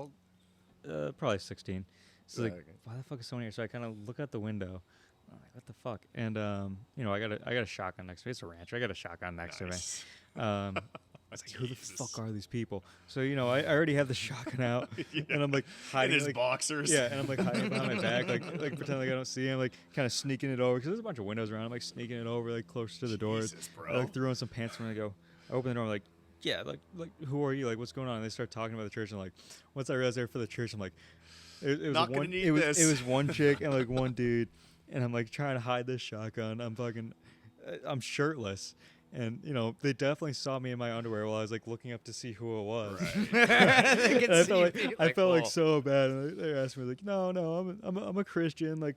old? probably 16. So Yeah, like, okay. why the fuck is someone here? So I kind of look out the window. I'm like, what the fuck? And I got a shotgun next to me. It's a ranch. I got a shotgun next Nice. to me. I was like, who the Jesus. fuck are these people? So I already have the shotgun out, and I'm like In hiding his like, boxers. yeah, and I'm like hiding behind my back, like pretending like I don't see him, like kind of sneaking it over because there's a bunch of windows around. I'm like sneaking it over like close to the door. Jesus, bro. I like threw on some pants when I go. I open the door. I'm like, yeah, like who are you? Like what's going on? And they start talking about the church. And like once I realized they're for the church, I'm like, it was Not gonna one. need It was this. it was one chick and like one dude, and I'm like trying to hide this shotgun. I'm shirtless. And they definitely saw me in my underwear while I was like looking up to see who it was. Right. And I felt like "Whoa." so bad. And they asked me like, no, I'm a Christian. Like,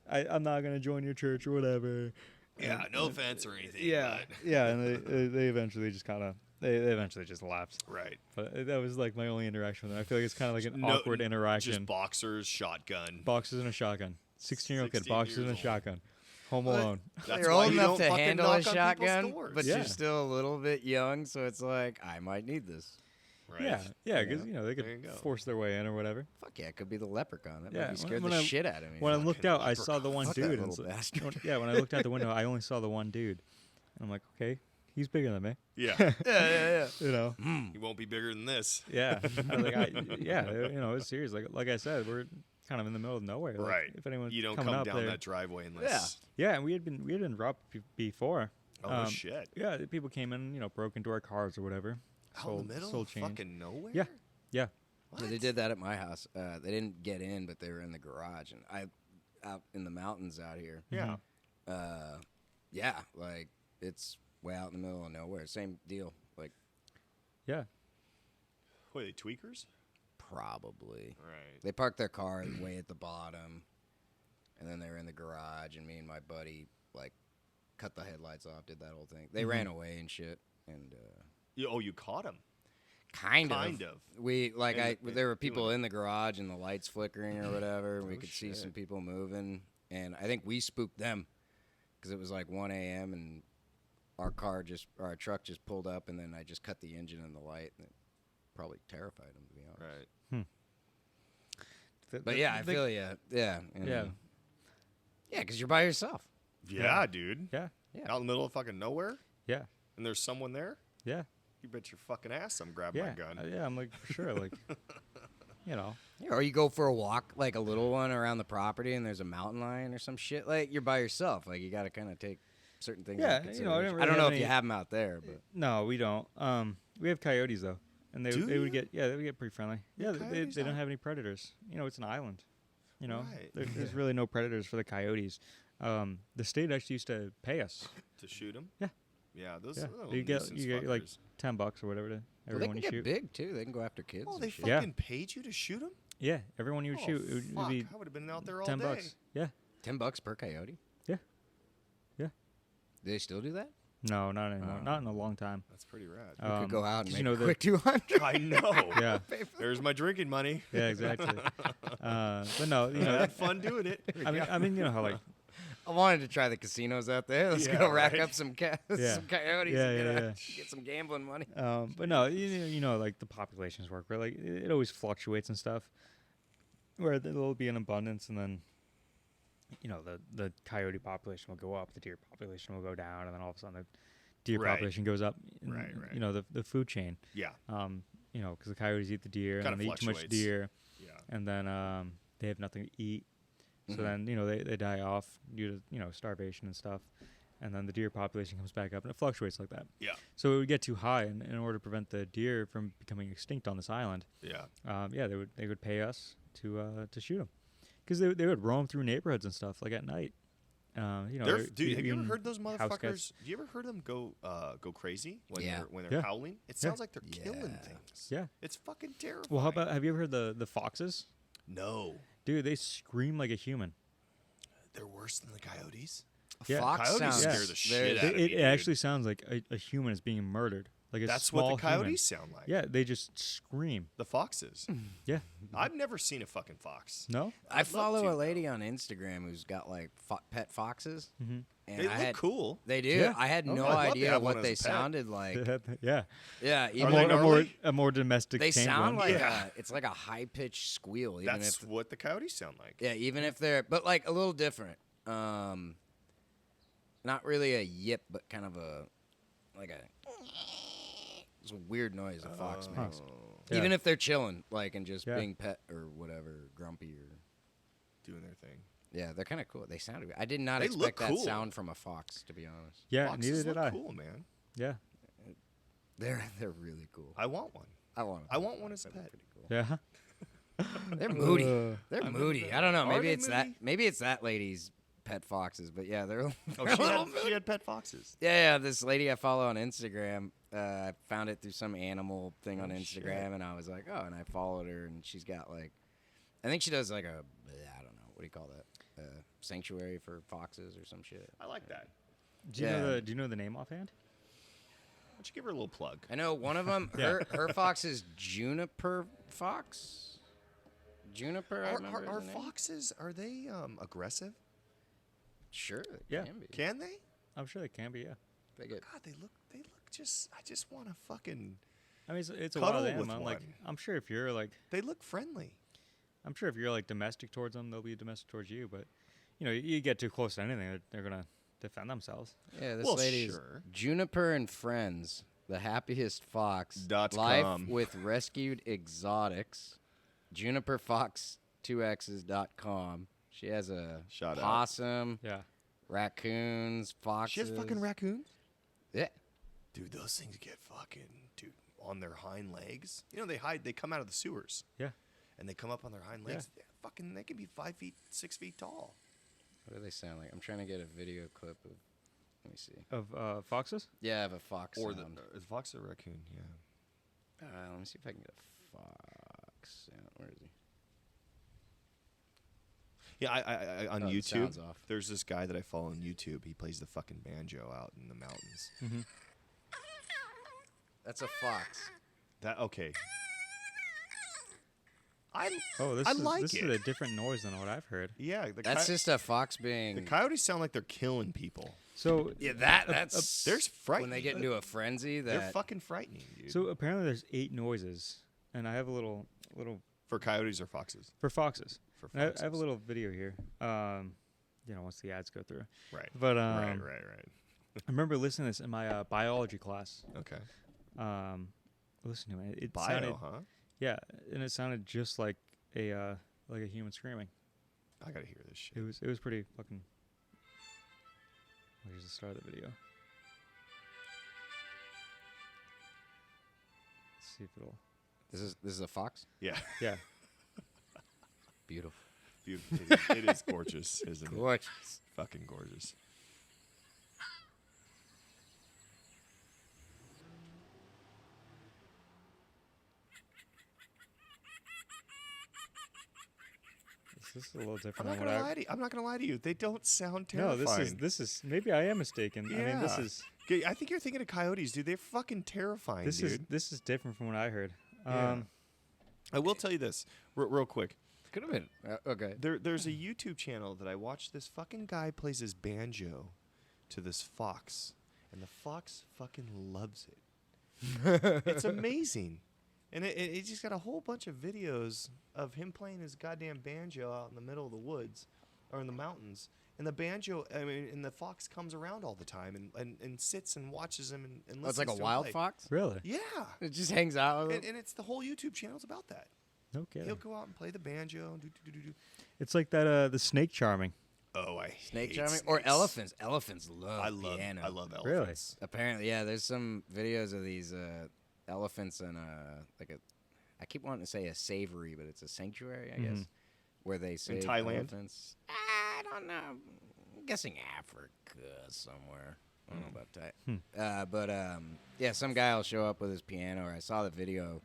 I'm not gonna join your church or whatever. Yeah, no offense or anything. Yeah, but- yeah. And they eventually just kind of they eventually just left. Right. But that was like my only interaction with them. I feel like it's kind of like an No- awkward interaction. Just boxers, shotgun. Boxes and a shotgun. 16-year-old kid, 16 boxes and a years old. shotgun. Home Well, alone. That's You're why old you enough don't to fucking handle a knock on people's shotgun, doors. but Yeah. you're still a little bit young, so it's like, I might need this. Right. Yeah, because Yeah. they There you go. could force their way in or whatever. Fuck yeah, it could be the leprechaun. That Yeah, might be scared when the I- shit out of me. When I looked Fucking out, I saw the one Fuck that dude. little and so- bastard. when I looked out the window, I only saw the one dude. And I'm like, okay, he's bigger than me. Yeah. yeah. He won't be bigger than this. Yeah. I was like, it's serious. Like I said, we're kind of in the middle of nowhere. Like, Right. If anyone's You don't coming come up down there, that driveway unless. Yeah, and we had been robbed before. Oh shit. Yeah, the people came in, broke into our cars or whatever. Out in the middle sold of change. fucking nowhere. Yeah. Yeah. What? Yeah, they did that at my house. They didn't get in, but they were in the garage, and out in the mountains out here. Yeah. Yeah, like it's way out in the middle of nowhere. Same deal. Like Yeah. What are they, tweakers? probably Right. they parked their car way at the bottom, and then they were in the garage, and me and my buddy like cut the headlights off, did that whole thing. They ran away and shit, and You caught him. kind Kind of. of. We like And there were people doing it. in the garage and the lights flickering or whatever. and we Oh, could see shit. some people moving, and I think we spooked them because it was like 1 a.m. and our truck just pulled up, and then I just cut the engine and the light, and it probably terrified them, to be honest. Right. But yeah, I feel you. Yeah. Yeah. Yeah, because you're by yourself. Yeah, dude. Yeah. Yeah. Out in the middle of fucking nowhere, Yeah. and there's someone there. Yeah. You bet your fucking ass I'm grabbing Yeah. my gun. Yeah. I'm like, for sure. Like, Yeah, or you go for a walk, like a little one around the property, and there's a mountain lion or some shit. Like you're by yourself. Like you got to kind of take certain things. Yeah, into you know, I didn't consideration. really I don't know have if you any- have them out there, but no, we don't. We have coyotes though, and they Do would you? get they would get pretty friendly. Yeah, they coyotes don't out? have any predators. It's an island. Right. There's really no predators for the coyotes. The state actually used to pay us To shoot him. Yeah. Yeah. Those. Yeah. little You get nuisance like fuckers. $10 or whatever to well, they everyone can you get shoot. big too. They can go after kids. Oh, and they shit. Yeah. fucking paid you to shoot him? Yeah, everyone you would Oh, shoot it would fuck. be I would have been out there all $10. day. Yeah. $10 per coyote. Yeah. Yeah. Do they still do that? No, not anymore. Oh. Not in a long time. That's pretty rad. We could go out and 'cause make you know a the- quick 200. I know. Yeah. There's my drinking money. Yeah, exactly. But no, I had fun doing it. I mean, how like I wanted to try the casinos out there. Let's Yeah, go rack right. up some Yeah. some coyotes Yeah, and yeah, get some gambling money. But no, like the populations work, where like it always fluctuates and stuff. Where there'll be an abundance, and then the coyote population will go up, the deer population will go down, and then all of a sudden the deer Right. population goes up. in, Right, right. You know, the food chain. Yeah. You know, because the coyotes eat the deer, Kinda and then they eat too much fluctuates. deer, Yeah. and then they have nothing to eat. So Mhm. then, you know, they die off due to, you know, starvation and stuff. And then the deer population comes back up, and it fluctuates like that. Yeah. So it would get too high, and in order to prevent the deer from becoming extinct on this island, Yeah. yeah, they would pay us to shoot them, because they would roam through neighborhoods and stuff like at night. You know, Dude, have you ever even heard those house motherfuckers? cats. Do you ever heard them go crazy when Yeah. they're Yeah. howling? It Yeah. sounds like they're Yeah. killing things. Yeah. It's fucking terrifying. Well, how about, have you ever heard the foxes? No, Dude, they scream like a human. they're worse than the coyotes. Yeah. Fox Coyotes sounds scare Yeah. the shit very- out of It, me, it dude. actually sounds like a human is being murdered. Like a That's small what the human. coyotes sound like. Yeah, they just scream. The foxes. Yeah. I've never seen a fucking fox. No? I I'd love follow to, a though. lady on Instagram who's got like pet foxes. Mm-hmm. And They I look had, cool. They do. Yeah. I had Oh, no I'd love to idea have one what as they a pet. sounded like. Yeah. Yeah, A even they more, gnarly? a more domestic they tame sound one. like Yeah. it's like a high pitched squeal. Even That's if what the coyotes sound like. yeah, even if they're but like a little different. Not really a yip, but kind of a like a. It's a weird noise a fox Oh. makes. Yeah. Even if they're chilling, like and just Yeah. being pet or whatever, grumpy or Doing their thing. yeah, they're kind of cool. They sounded. I did not They look expect that cool. sound from a fox, to be honest. Yeah, Foxes neither did look I. cool, man. Yeah. They're really cool. I want one. I want. I want one as a pet. Pretty cool. Yeah. They're moody. Uh, They're I'm moody. into I don't know. that. Are Maybe they it's that. moody? Maybe it's that lady's pet foxes. But yeah, they're. Oh, they're a she little had, she had pet foxes. Yeah, this lady I follow on Instagram, I found it through some animal thing on Oh, Instagram, shit. and I was like, oh, and I followed her, and she's got like, I think she does like a, I don't know, what do you call that? Sanctuary for foxes or some shit. I like that. do you Yeah. know do you know the name offhand? Why don't you give her a little plug? I know one of them, Yeah. her fox is Juniper Fox. Juniper, I Are, remember. is are the name. foxes, are they aggressive? Sure, they Yeah. can be. Can they? I'm sure they can be. Yeah. They get God, they look just, I just want to fucking, I mean, it's a Cuddle wild with animal. Like, one. I'm sure if you're like, they look friendly. domestic towards them, they'll be domestic towards you. But you know, you get too close to anything, they're gonna defend themselves. Yeah, this Well, lady's sure. Juniper and Friends, the happiest fox. Dot Life com. with rescued exotics. JuniperFox2x's.com. She has a Shout out. possum, Yeah. raccoons, foxes. She has fucking raccoons? Yeah. Dude, those things get fucking, dude, on their hind legs. You know, they come out of the sewers. Yeah. And they come up on their hind legs. They're fucking, they can be 5 feet, 6 feet tall. What do they sound like? I'm trying to get a video clip of. Let me see. Of foxes. Yeah, I have a fox Or sound. the fox or raccoon, yeah. Let me see if I can get a fox sound. Where is he? Yeah, I on Oh, the YouTube, sound's off. there's this guy that I follow on YouTube. He plays the fucking banjo out in the mountains. Mm-hmm. That's a fox. That okay. I Oh, this I is like this it. is a different noise than what I've heard. yeah. That's just a fox being. the coyotes sound like they're killing people. So Yeah, that's There's when frightening. they get into a frenzy. They're That fucking frightening, dude. so apparently there's 8 noises, and I have a little for coyotes or foxes? for foxes. For And foxes. I have a little video here. You know, once the ads go through. Right. But right. I remember listening to this in my biology class. Okay. Listen to it. It Bio, sounded, huh? yeah, and it sounded just like a human screaming. I gotta hear this shit. It was pretty fucking. Here's the start of the video. Let's see if it'll. this is a fox. Yeah. Yeah. Beautiful. Beautiful. It is gorgeous, isn't it? Gorgeous. Fucking gorgeous. This is a little I'm different not than gonna what I. lie to you. I'm not gonna lie to you. They don't sound No, terrifying. this is maybe I am mistaken. I mean, this Yeah. is Okay, I think you're thinking of coyotes, dude. They're fucking terrifying, dude. this is different from what I heard. Yeah. I will tell you this real quick. Could have been. Okay. There's a YouTube channel that I watched. This fucking guy plays his banjo to this fox, and the fox fucking loves it. It's amazing, and it just got a whole bunch of videos of him playing his goddamn banjo out in the middle of the woods or in the mountains, And the banjo, I mean, and the fox comes around all the time and sits and watches him and listens Oh, it's like a to him wild play. fox. Really? Yeah. It just hangs out with And, him. and it's the whole YouTube channel's about that. Okay. He'll go out and play the banjo. And do. It's like that the snake charming. Oh, I Snake hate charming or snakes. elephants. Elephants love I love piano. Really? elephants. Apparently, yeah. There's some videos of these elephants in like a. I keep wanting to say a savory, but it's a sanctuary, I guess, where they save Thailand? elephants. I don't know. I'm guessing Africa somewhere. I don't know about that. But yeah, some guy will show up with his piano, or I saw the video,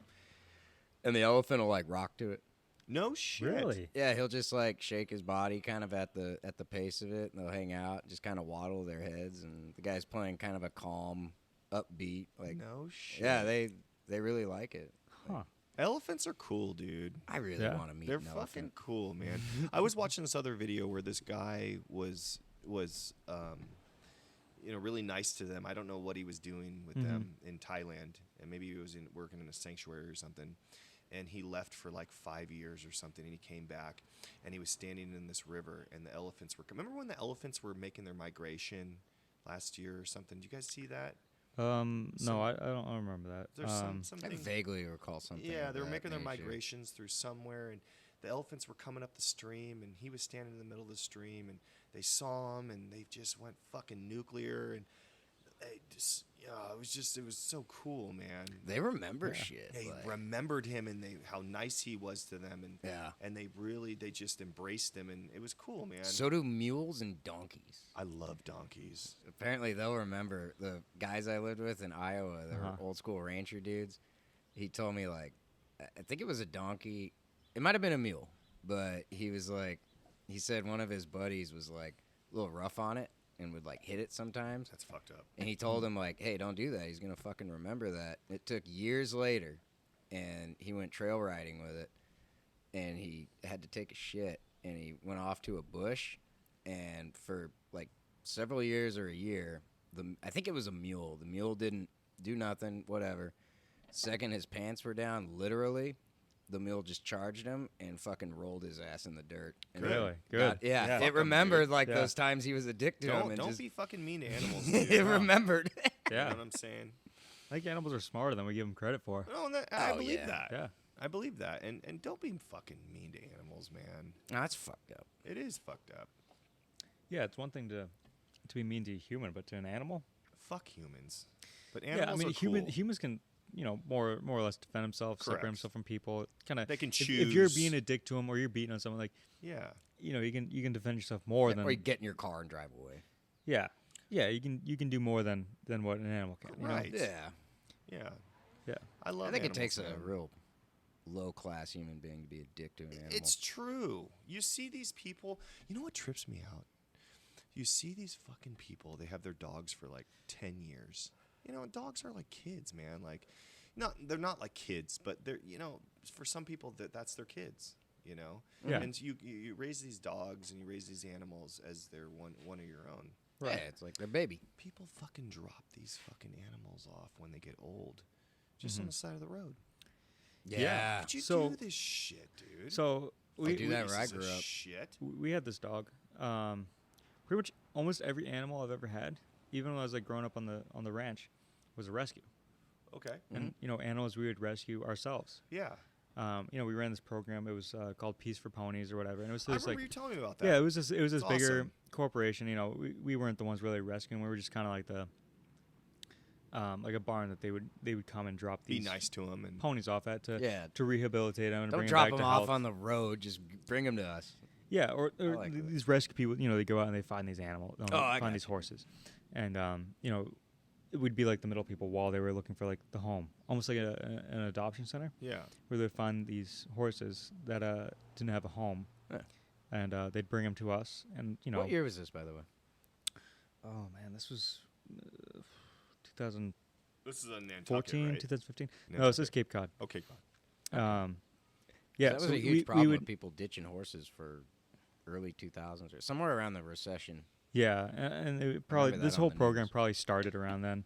and the elephant will like rock to it. No shit. Really? Yeah, he'll just like shake his body kind of at the pace of it, and they'll hang out, just kind of waddle their heads, and the guy's playing kind of a calm, upbeat, like No shit. yeah, they really like it. Huh. Elephants are cool, dude. I really Yeah. want to meet They're an fucking elephant. cool, man. I was watching this other video where this guy was really nice to them. I don't know what he was doing with them in Thailand, and maybe he was working in a sanctuary or something. And he left for like 5 years or something, and he came back, and he was standing in this river, and the elephants were. Remember when the elephants were making their migration last year or something? Did you guys see that? No, I don't remember that. There's I something. vaguely recall something. Yeah, of they were that making their nature. migrations through somewhere, and the elephants were coming up the stream, and he was standing in the middle of the stream, and they saw him, and they just went fucking nuclear, and they just, it was so cool, man. They remember shit. They like- remembered him and how nice he was to them, and Yeah. and they just embraced him, and it was cool, man. So do mules and donkeys. I love donkeys. Apparently, they'll remember the guys I lived with in Iowa. They were old school rancher dudes. He told me like, I think it was a donkey. It might have been a mule, but he was like, he said one of his buddies was like a little rough on it and would like hit it sometimes. That's fucked up. And he told him like, hey, don't do that. He's gonna fucking remember that. It took years later, and he went trail riding with it, and he had to take a shit, and he went off to a bush, and for like several years or a year, I think it was a mule. The mule didn't do nothing, whatever. Second his pants were down, literally, the mule just charged him and fucking rolled his ass in the dirt. And Really? Good. yeah, Yeah. it Fuck 'em, remembered dude. like Yeah. those times he was a dick to him. And Don't just, be fucking mean to animals. Dude. it remembered. You know Yeah. what I'm saying? I think animals are smarter than we give them credit for. No, I Oh, believe yeah. that. Yeah. I believe that. And don't be fucking mean to animals, man. No, that's fucked up. It is fucked up. Yeah, it's one thing to be mean to a human, but to an animal. Fuck humans. But animals Yeah, I mean, are cool. humans can, more or less defend himself, separate Correct. himself from people. Kind of. They can If you're choose. being a dick to him or you're beating on someone, like Yeah. you can defend yourself more than. Or you get in your car and drive away. Yeah, you can do more than what an animal can. you know? Right. Yeah. Yeah. Yeah. I love I think it animals, takes a man. real low class human being to be a dick to an animal. It's true. You see these people. You know what trips me out? You see these fucking people. They have their dogs for like 10 years. Dogs are like kids, man. Like, they're not like kids, but they're for some people that's their kids. Yeah. And you raise these dogs and you raise these animals as they're one of your own. Yeah, it's like their baby. People fucking drop these fucking animals off when they get old, just on the side of the road. Yeah. Could you So- do this shit, dude? So I do that where I Pieces of grew up. Shit. we had this dog. Pretty much almost every animal I've ever had, even when I was like growing up on the ranch, was a rescue. Okay. And animals we would rescue ourselves. Yeah. We ran this program. It was called Peace for Ponies or whatever, and it was I this remember like you telling me about that. yeah, it was this It's bigger awesome. corporation. We weren't the ones really rescuing. We were just kind of like the like a barn that they would come and drop Be these nice to them and ponies off at to Yeah. to rehabilitate them and Don't bring drop them them back to off health. on the road. Just bring them to us. Yeah, or like that. these rescue people, they go out and they find these animals, Oh, I find got these you. horses, and it would be like the middle people while they were looking for like the home, almost like an adoption center yeah. where they'd find these horses that didn't have a home, Yeah. and they'd bring them to us, and What year was this, by the way? oh man, this was 2014, This is a Nantucket, right? 2015. No, this is Cape Cod. Okay, fine. Yeah, that was so a huge we problem would, with people ditching horses for early 2000s or somewhere around the recession. Yeah, and it probably remember this that on whole the program news. probably started around then.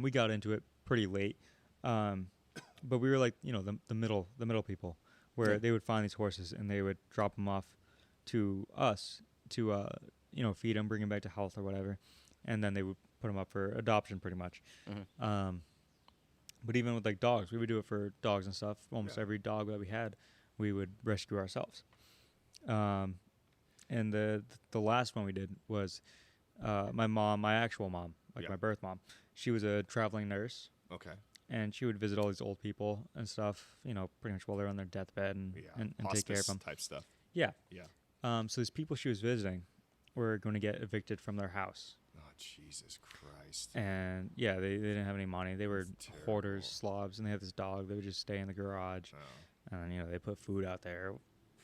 We got into it pretty late, but we were like the middle people, where Yeah. they would find these horses and they would drop them off to us to feed them, bring them back to health or whatever, and then they would put them up for adoption pretty much. But even with like dogs, we would do it for dogs and stuff. Almost every dog that we had, we would rescue ourselves. And the last one we did was my actual mom, like my birth mom. She was a traveling nurse. Okay. And she would visit all these old people and stuff, pretty much while they're on their deathbed and take care of them. Type stuff. Yeah. Yeah. So these people she was visiting were going to get evicted from their house. Oh, Jesus Christ. And yeah, they didn't have any money. They were That's hoarders, terrible. slobs, and they had this dog. They would just stay in the garage. Oh, And, they put food out there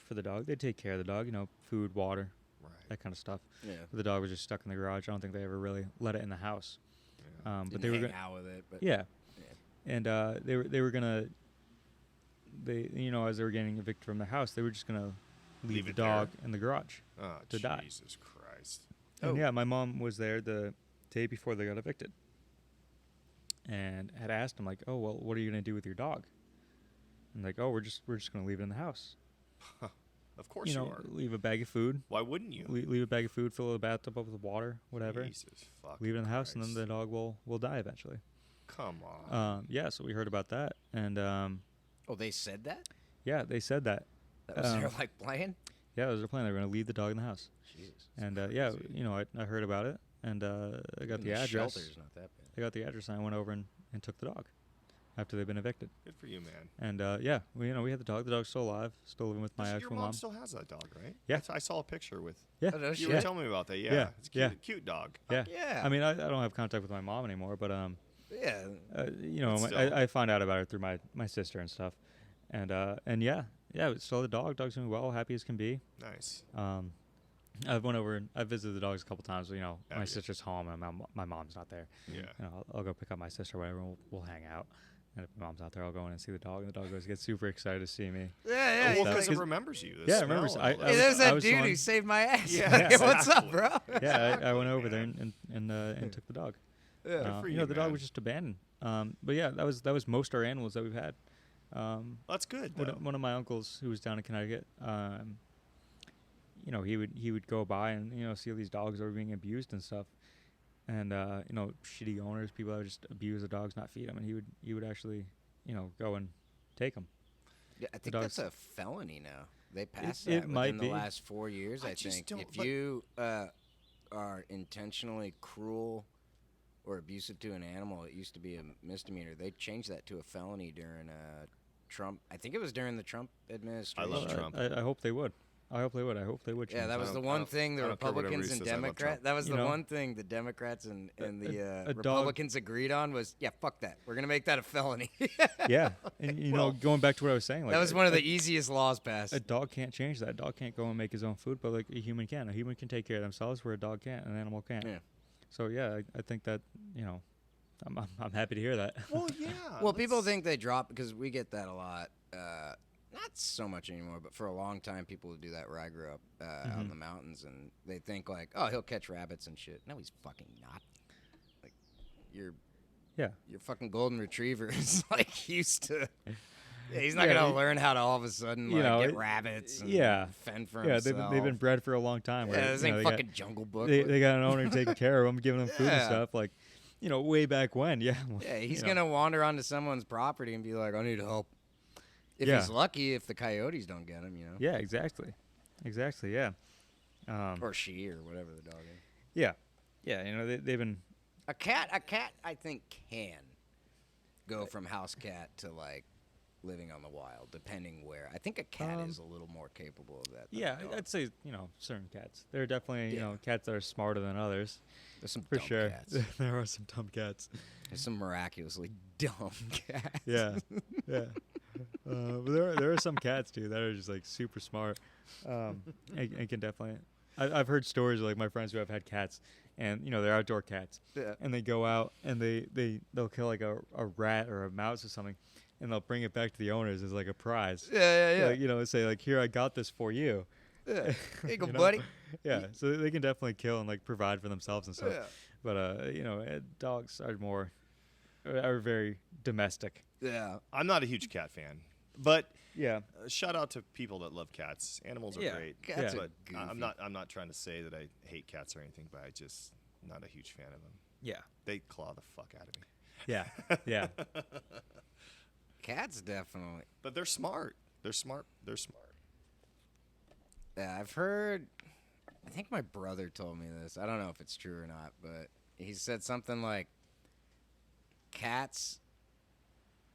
for the dog. They'd take care of the dog, food, water, right. that kind of stuff. Yeah. But the dog was just stuck in the garage. I don't think they ever really let it in the house. Yeah. But they were hang gonna, out with it. But yeah. And they were gonna, as they were getting evicted from the house, they were just gonna leave the it there? dog in the garage Oh, to die. Jesus Christ. And yeah, my mom was there the day before they got evicted, and had asked him like, "Oh well, what are you gonna do with your dog?" And like, "Oh, we're just gonna leave it in the house. Of course you are. Leave a bag of food, Why wouldn't you? leave a bag of food, fill the bathtub up with water, whatever, Jesus fucking leave it in the house, and then Christ. the dog will die eventually." Come on. Yeah, so we heard about that, and oh, they said that. yeah, they said that. That was their Um, like plan. Yeah, that was their plan. They were going to leave the dog in the house. Jesus. And That's yeah, crazy. I heard about it, and I got Even the address. Shelter's not that bad. I got the address, and I went over and took the dog after they've been evicted. Good for you, man. And yeah, we had the dog. The dog's still alive, still living with my Your actual mom mom. still has that dog, right? Yeah. I saw a picture with. Yeah, Oh, no You shit. were telling me about that. Yeah. Yeah, It's a cute, yeah. cute dog. yeah. Yeah. I mean, I don't have contact with my mom anymore, but Yeah. But still. I found out about it through my sister and stuff, and yeah, it's still the dog. Dog's doing well, happy as can be. Nice. I've went over and I've visited the dogs a couple times. My yeah. sister's home and my mom's not there. Yeah. I'll go pick up my sister or whatever, and we'll hang out. And if my mom's out there, I'll go in and see the dog, and the dog always gets super excited to see me. Yeah, Well, he's because like, it remembers you. the Yeah, it remembers. smell and all I hey, that. there's I that was dude the who one- saved my ass. Yeah, Hey, what's up, exactly. bro? Yeah, I went Exactly, over there man. and took the dog. Yeah. Good for you, the dog man. was just abandoned. But yeah, that was most our animals that we've had. That's good. One though. one of my uncles who was down in Connecticut, he would go by and see all these dogs that were being abused and stuff, and shitty owners, people that would just abuse the dogs, not feed them, and he would actually go and take them. Yeah, I think dog's- that's a felony now. They passed it that might within be. the last 4 years. I I just think don't- if but- you are intentionally cruel or abusive to an animal, it used to be a misdemeanor. They changed that to a felony during Trump. I think it was during the Trump administration. love Well, Trump. I hope they would. I hope they would. I hope they would. Yeah, change that was I the don't- I one don't- thing the I don't care whatever Republicans he and says, I love Democrats. Trump. That was You the know? one thing the Democrats and the a dog- Republicans agreed on was, yeah, fuck that. We're gonna make that a felony. Yeah, and Well- going back to what I was saying, like that was one of the easiest laws passed. a dog can't change that. A dog can't go and make his own food, but like a human can. A human can take care of themselves, where a dog can't, an animal can't. Yeah. So yeah, I think that I'm happy to hear that. Well, yeah. Well, people let's- think they drop because we get that a lot. Not so much anymore, but for a long time, people would do that where I grew up out in the mountains, and they think like, oh, he'll catch rabbits and shit. No, he's fucking not. Like, your Yeah. fucking golden retriever is like used to. Yeah, he's not Yeah, gonna you- learn how to all of a sudden you like, know, get it- rabbits. And yeah. fend for Yeah, himself. they've been bred for a long time. Where, Yeah, this you ain't know, they fucking got, Jungle Book. they got an owner taking care of them, giving them food and Yeah. stuff. Like, way back when. Yeah. Yeah, he's you know. gonna wander onto someone's property and be like, "I need help." If Yeah. he's lucky, if the coyotes don't get him, Yeah, exactly. Yeah. or she, or whatever the dog is. Yeah. They've been. A cat, I think can go from house cat to like living on the wild, depending where. I think a cat is a little more capable of that. than a Yeah, dog. I'd say certain cats. There are definitely Yeah. cats that are smarter than others. There's some For dumb sure. cats. There are some dumb cats. There's some miraculously dumb cats. Yeah. Yeah. But there are some cats too that are just like super smart. And can definitely. I've heard stories of like my friends who have had cats, and they're outdoor cats, Yeah. and they go out and they'll kill like a rat or a mouse or something, and they'll bring it back to the owners as like a prize. Yeah. Like, say like, here, I got this for you. Yeah. Here you go, You know? buddy. Yeah, so they can definitely kill and like provide for themselves and stuff. Yeah. But dogs are very domestic. Yeah. I'm not a huge cat fan. But Yeah. shout out to people that love cats. Animals are Yeah, great. cats are but I'm not trying to say that I hate cats or anything, but I just not a huge fan of them. Yeah. They claw the fuck out of me. Yeah. Yeah. Cats definitely. But they're smart. They're smart. They're smart. Yeah, I've heard. I think my brother told me this. I don't know if it's true or not, but he said something like cats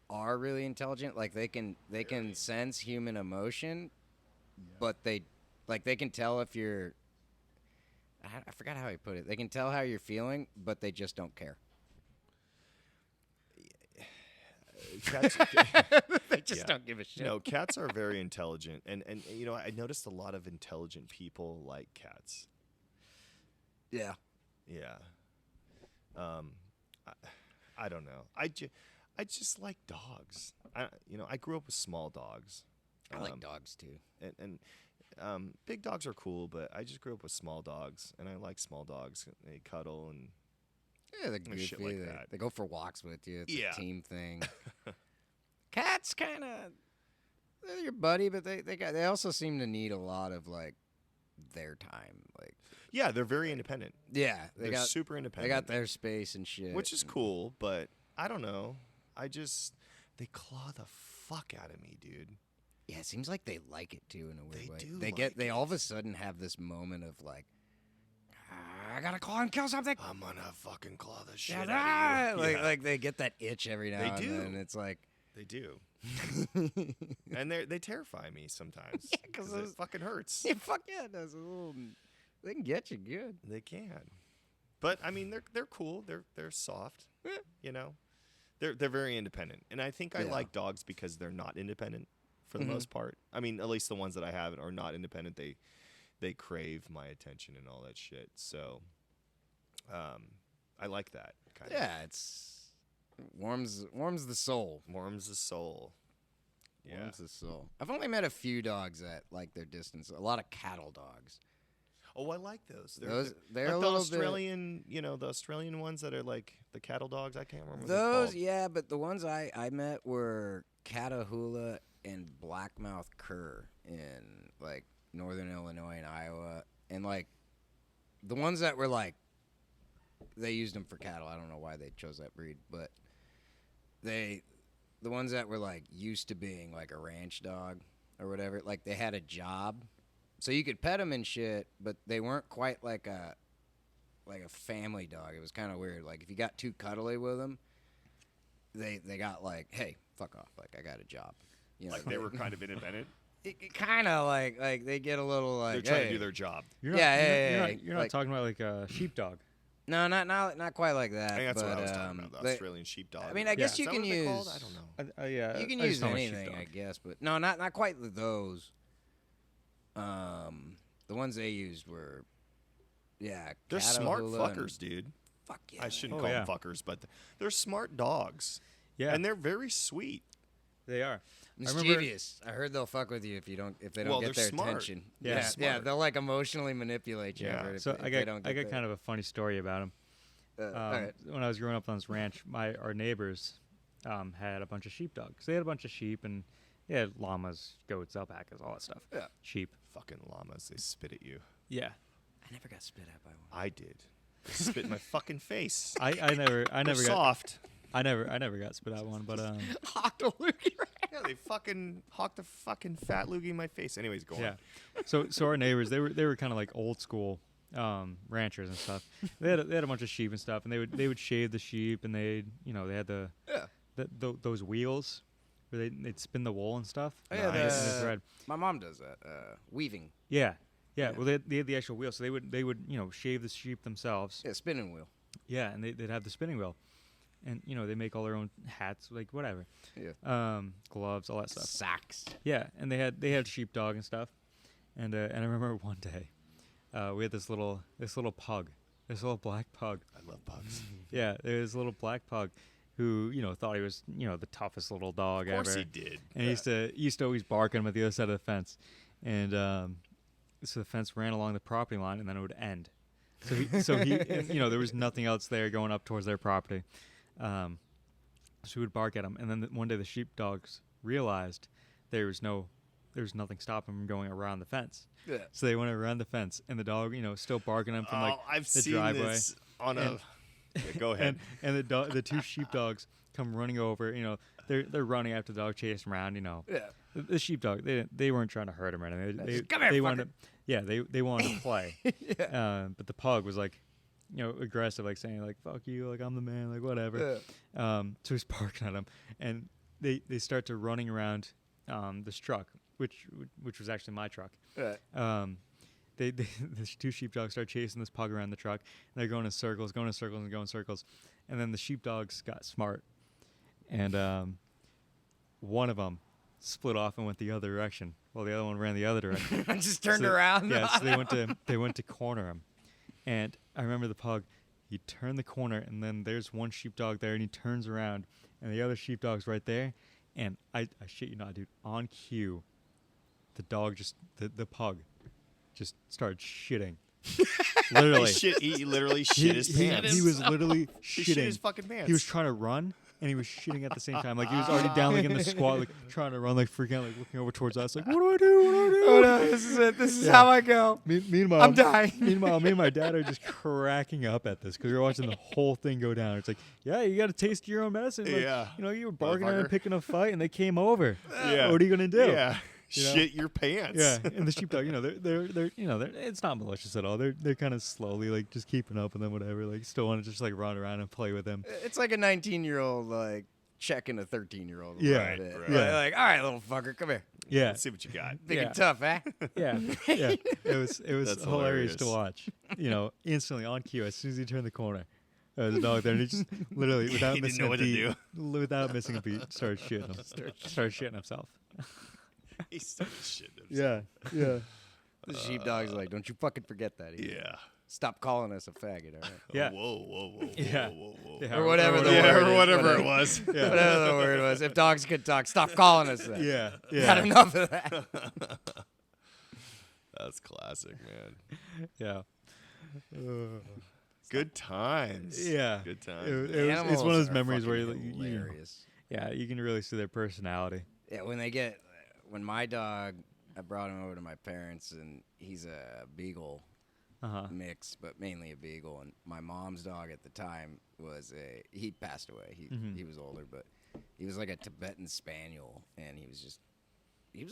are really intelligent. Like they can sense human emotion, but they can tell if you're. I forgot how he put it. They can tell how you're feeling, but they just don't care. Cats, They just Yeah. don't give a shit. no, cats are very intelligent, and you know I noticed a lot of intelligent people like cats. Yeah. Yeah. I don't know. I just like dogs. I grew up with small dogs. I like dogs too. And big dogs are cool, but I just grew up with small dogs, and I like small dogs. They cuddle and Yeah, they're and goofy. shit like that. They go for walks with you. It's Yeah. a team thing. Cats kind of they're your buddy, but they also seem to need a lot of like their time. Like yeah, they're very independent. yeah, They're super they independent. got their space and shit. which is cool, but I don't know. They claw the fuck out of me, dude. Yeah, it seems like they like it too in a weird They way. do They like all of a sudden have this moment of like, I gotta claw and kill something. I'm gonna fucking claw the shit Yeah, out of you. Yeah, like they get that itch every now They and do. then. It's like, they do, and they terrify me sometimes. Yeah, 'cause it those- fucking hurts. yeah, fuck yeah, it does a little. They can get you good. They can, but I mean they're cool. They're soft. Yeah. You know, they're very independent, and I think I Yeah. like dogs because they're not independent for the Mhm. most part. I mean, at least the ones that I have are not independent. They crave my attention and all that shit. So, I like that kind Yeah, it's warms the soul. of warms the soul. Yeah. Warms the soul. I've only met a few dogs that like their distance. A lot of cattle dogs. Oh, I like those. They're like a the little Australian, the Australian ones that are like the cattle dogs. I can't remember bit. what they're Those, called. yeah, but the ones I met were Catahoula and Blackmouth Cur in like northern Illinois and Iowa, and like the ones that were like they used them for cattle. I don't know why they chose that breed, but the ones that were like used to being like a ranch dog or whatever, like they had a job. So you could pet them and shit, but they weren't quite like a family dog. It was kind of weird. Like if you got too cuddly with them, they got like, hey, fuck off. Like I got a job. You know, Like they were kind of independent. it kind of like they get a little like They're trying hey. to do their job. You're not, Yeah, you're, yeah, you're yeah, not, you're not like- talking about like a sheepdog. No, not quite like that. I think that's but, what I was talking about. The they- Australian sheepdog. I mean, I guess Is you that can what they're use. called? I don't know. Yeah, You can I just use know a anything, sheepdog. I guess, but no, not quite those. The ones they used were, yeah, They're smart Catahoula and- fuckers, dude. Fuck yeah. I shouldn't Oh, call yeah. them fuckers, but they're smart dogs. Yeah, And they're very sweet. they are. Mischievous. I heard they'll fuck with you if they don't Well, get they're their smart. attention. Yeah, yeah, they're yeah, smart. they'll like emotionally manipulate you. Yeah. I heard, So if I they got don't I get got kind of a funny story about him. all right. When I was growing up on this ranch, our neighbors had a bunch of sheepdogs. They had a bunch of sheep and they had llamas, goats, alpacas, all that stuff. Yeah. Sheep. Fucking llamas, they spit at you. Yeah. I never got spit at by one. I did. They spit in my fucking face. I never They're got soft. I never got spit out one, but Hawked a loogie Yeah, they fucking hawked a fucking fat loogie in my face. Anyways, go yeah. on. So our neighbors, they were kind of like old school ranchers and stuff. They had a bunch of sheep and stuff, and they would shave the sheep, and they had Yeah. those wheels where they'd spin the wool and stuff. Oh, yeah, And the the- thread. My mom does that. Weaving. Yeah. Yeah. Well, they had the actual wheel, so they would shave the sheep themselves. Yeah, spinning wheel. Yeah, and they'd have the spinning wheel, and they make all their own hats, like whatever, Yeah. gloves, all that stuff. Socks. Yeah, and they had sheepdog and stuff, and I remember one day, we had this little pug, this little black pug. I love bugs. Yeah, there was this little black pug, who thought he was the toughest little dog Of course ever. he did. And he used to always bark at him at the other side of the fence, and so the fence ran along the property line, and then it would end. So he and, there was nothing else there going up towards their property, so he would bark at him. And then one day the sheepdogs realized there's nothing stopping them from going around the fence. Yeah. So they went around the fence, and the dog, still barking at them from like I've the seen driveway. this on a. And- Yeah, go ahead. And the two sheepdogs come running over. They're running after the dog, chasing around. Yeah. The sheepdog, they weren't trying to hurt him or anything. They, Come here, they fucker. wanted, yeah, they wanted to play. But the pug was like, aggressive, like saying like "fuck you," like I'm the man, like whatever. So he's barking at him, and they start to running around this truck, which was actually my truck. The two sheepdogs start chasing this pug around the truck, and they're going in circles, and then the sheepdogs got smart, and one of them split off and went the other direction, while the other one ran the other direction. Just turned So- around. Yeah, so they went to corner him, and I remember the pug. He turned the corner, and then there's one sheepdog there, and he turns around, and the other sheepdog's right there, and I shit you not, dude, on cue, the dog the pug just started shitting. Literally. He literally shit his pants. He was literally He shitting. shit his fucking pants. He was trying to run, and he was shitting at the same time. Like, he was already down, like, in the squat, like, trying to run, like, freaking out, like, looking over towards us, like, what do I do? What do I do? Oh no, this is it. This is Yeah. how I go. Meanwhile, I'm dying. Meanwhile, me and my dad are just cracking up at this because we were watching the whole thing go down. It's like, yeah, you got to taste your own medicine. Like, Yeah. you were barking at Motherfucker. them, picking a fight, and they came over. Yeah. What are you gonna do? Yeah. You know? Shit your pants. Yeah, and the sheepdog, they're it's not malicious at all. They're kind of slowly like just keeping up with them, whatever. Like, still want to just like run around and play with them. It's like a 19-year-old like checking a 13-year-old. Yeah, right. Yeah. Like, all right, little fucker, come here. Yeah, Let's see what you got. Big Yeah. and tough, eh? yeah, yeah. It was That's hilarious to hilarious. watch. Instantly on cue as soon as he turned the corner. There was a dog there, and he just literally, without He didn't missing know a what to beat, without missing a beat, started shitting himself. He started shitting himself. Yeah. The sheepdog's like, don't you fucking forget that. Either. Yeah. Stop calling us a faggot, all right? Yeah. Whoa. Yeah. Whoa. Yeah, Or whatever the Yeah, word or is, whatever it was. Yeah. Whatever the word was. If dogs could talk, stop calling us that. Yeah. Got Yeah. enough of that. That's classic, man. Yeah. Good times. Yeah. Good It times. was- Animals it's one of those are memories where fucking you hilarious. you can really see their personality. Yeah, when my dog, I brought him over to my parents, and he's a beagle mix, but mainly a beagle. And my mom's dog at the time he passed away. He was older, but he was like a Tibetan Spaniel, and he was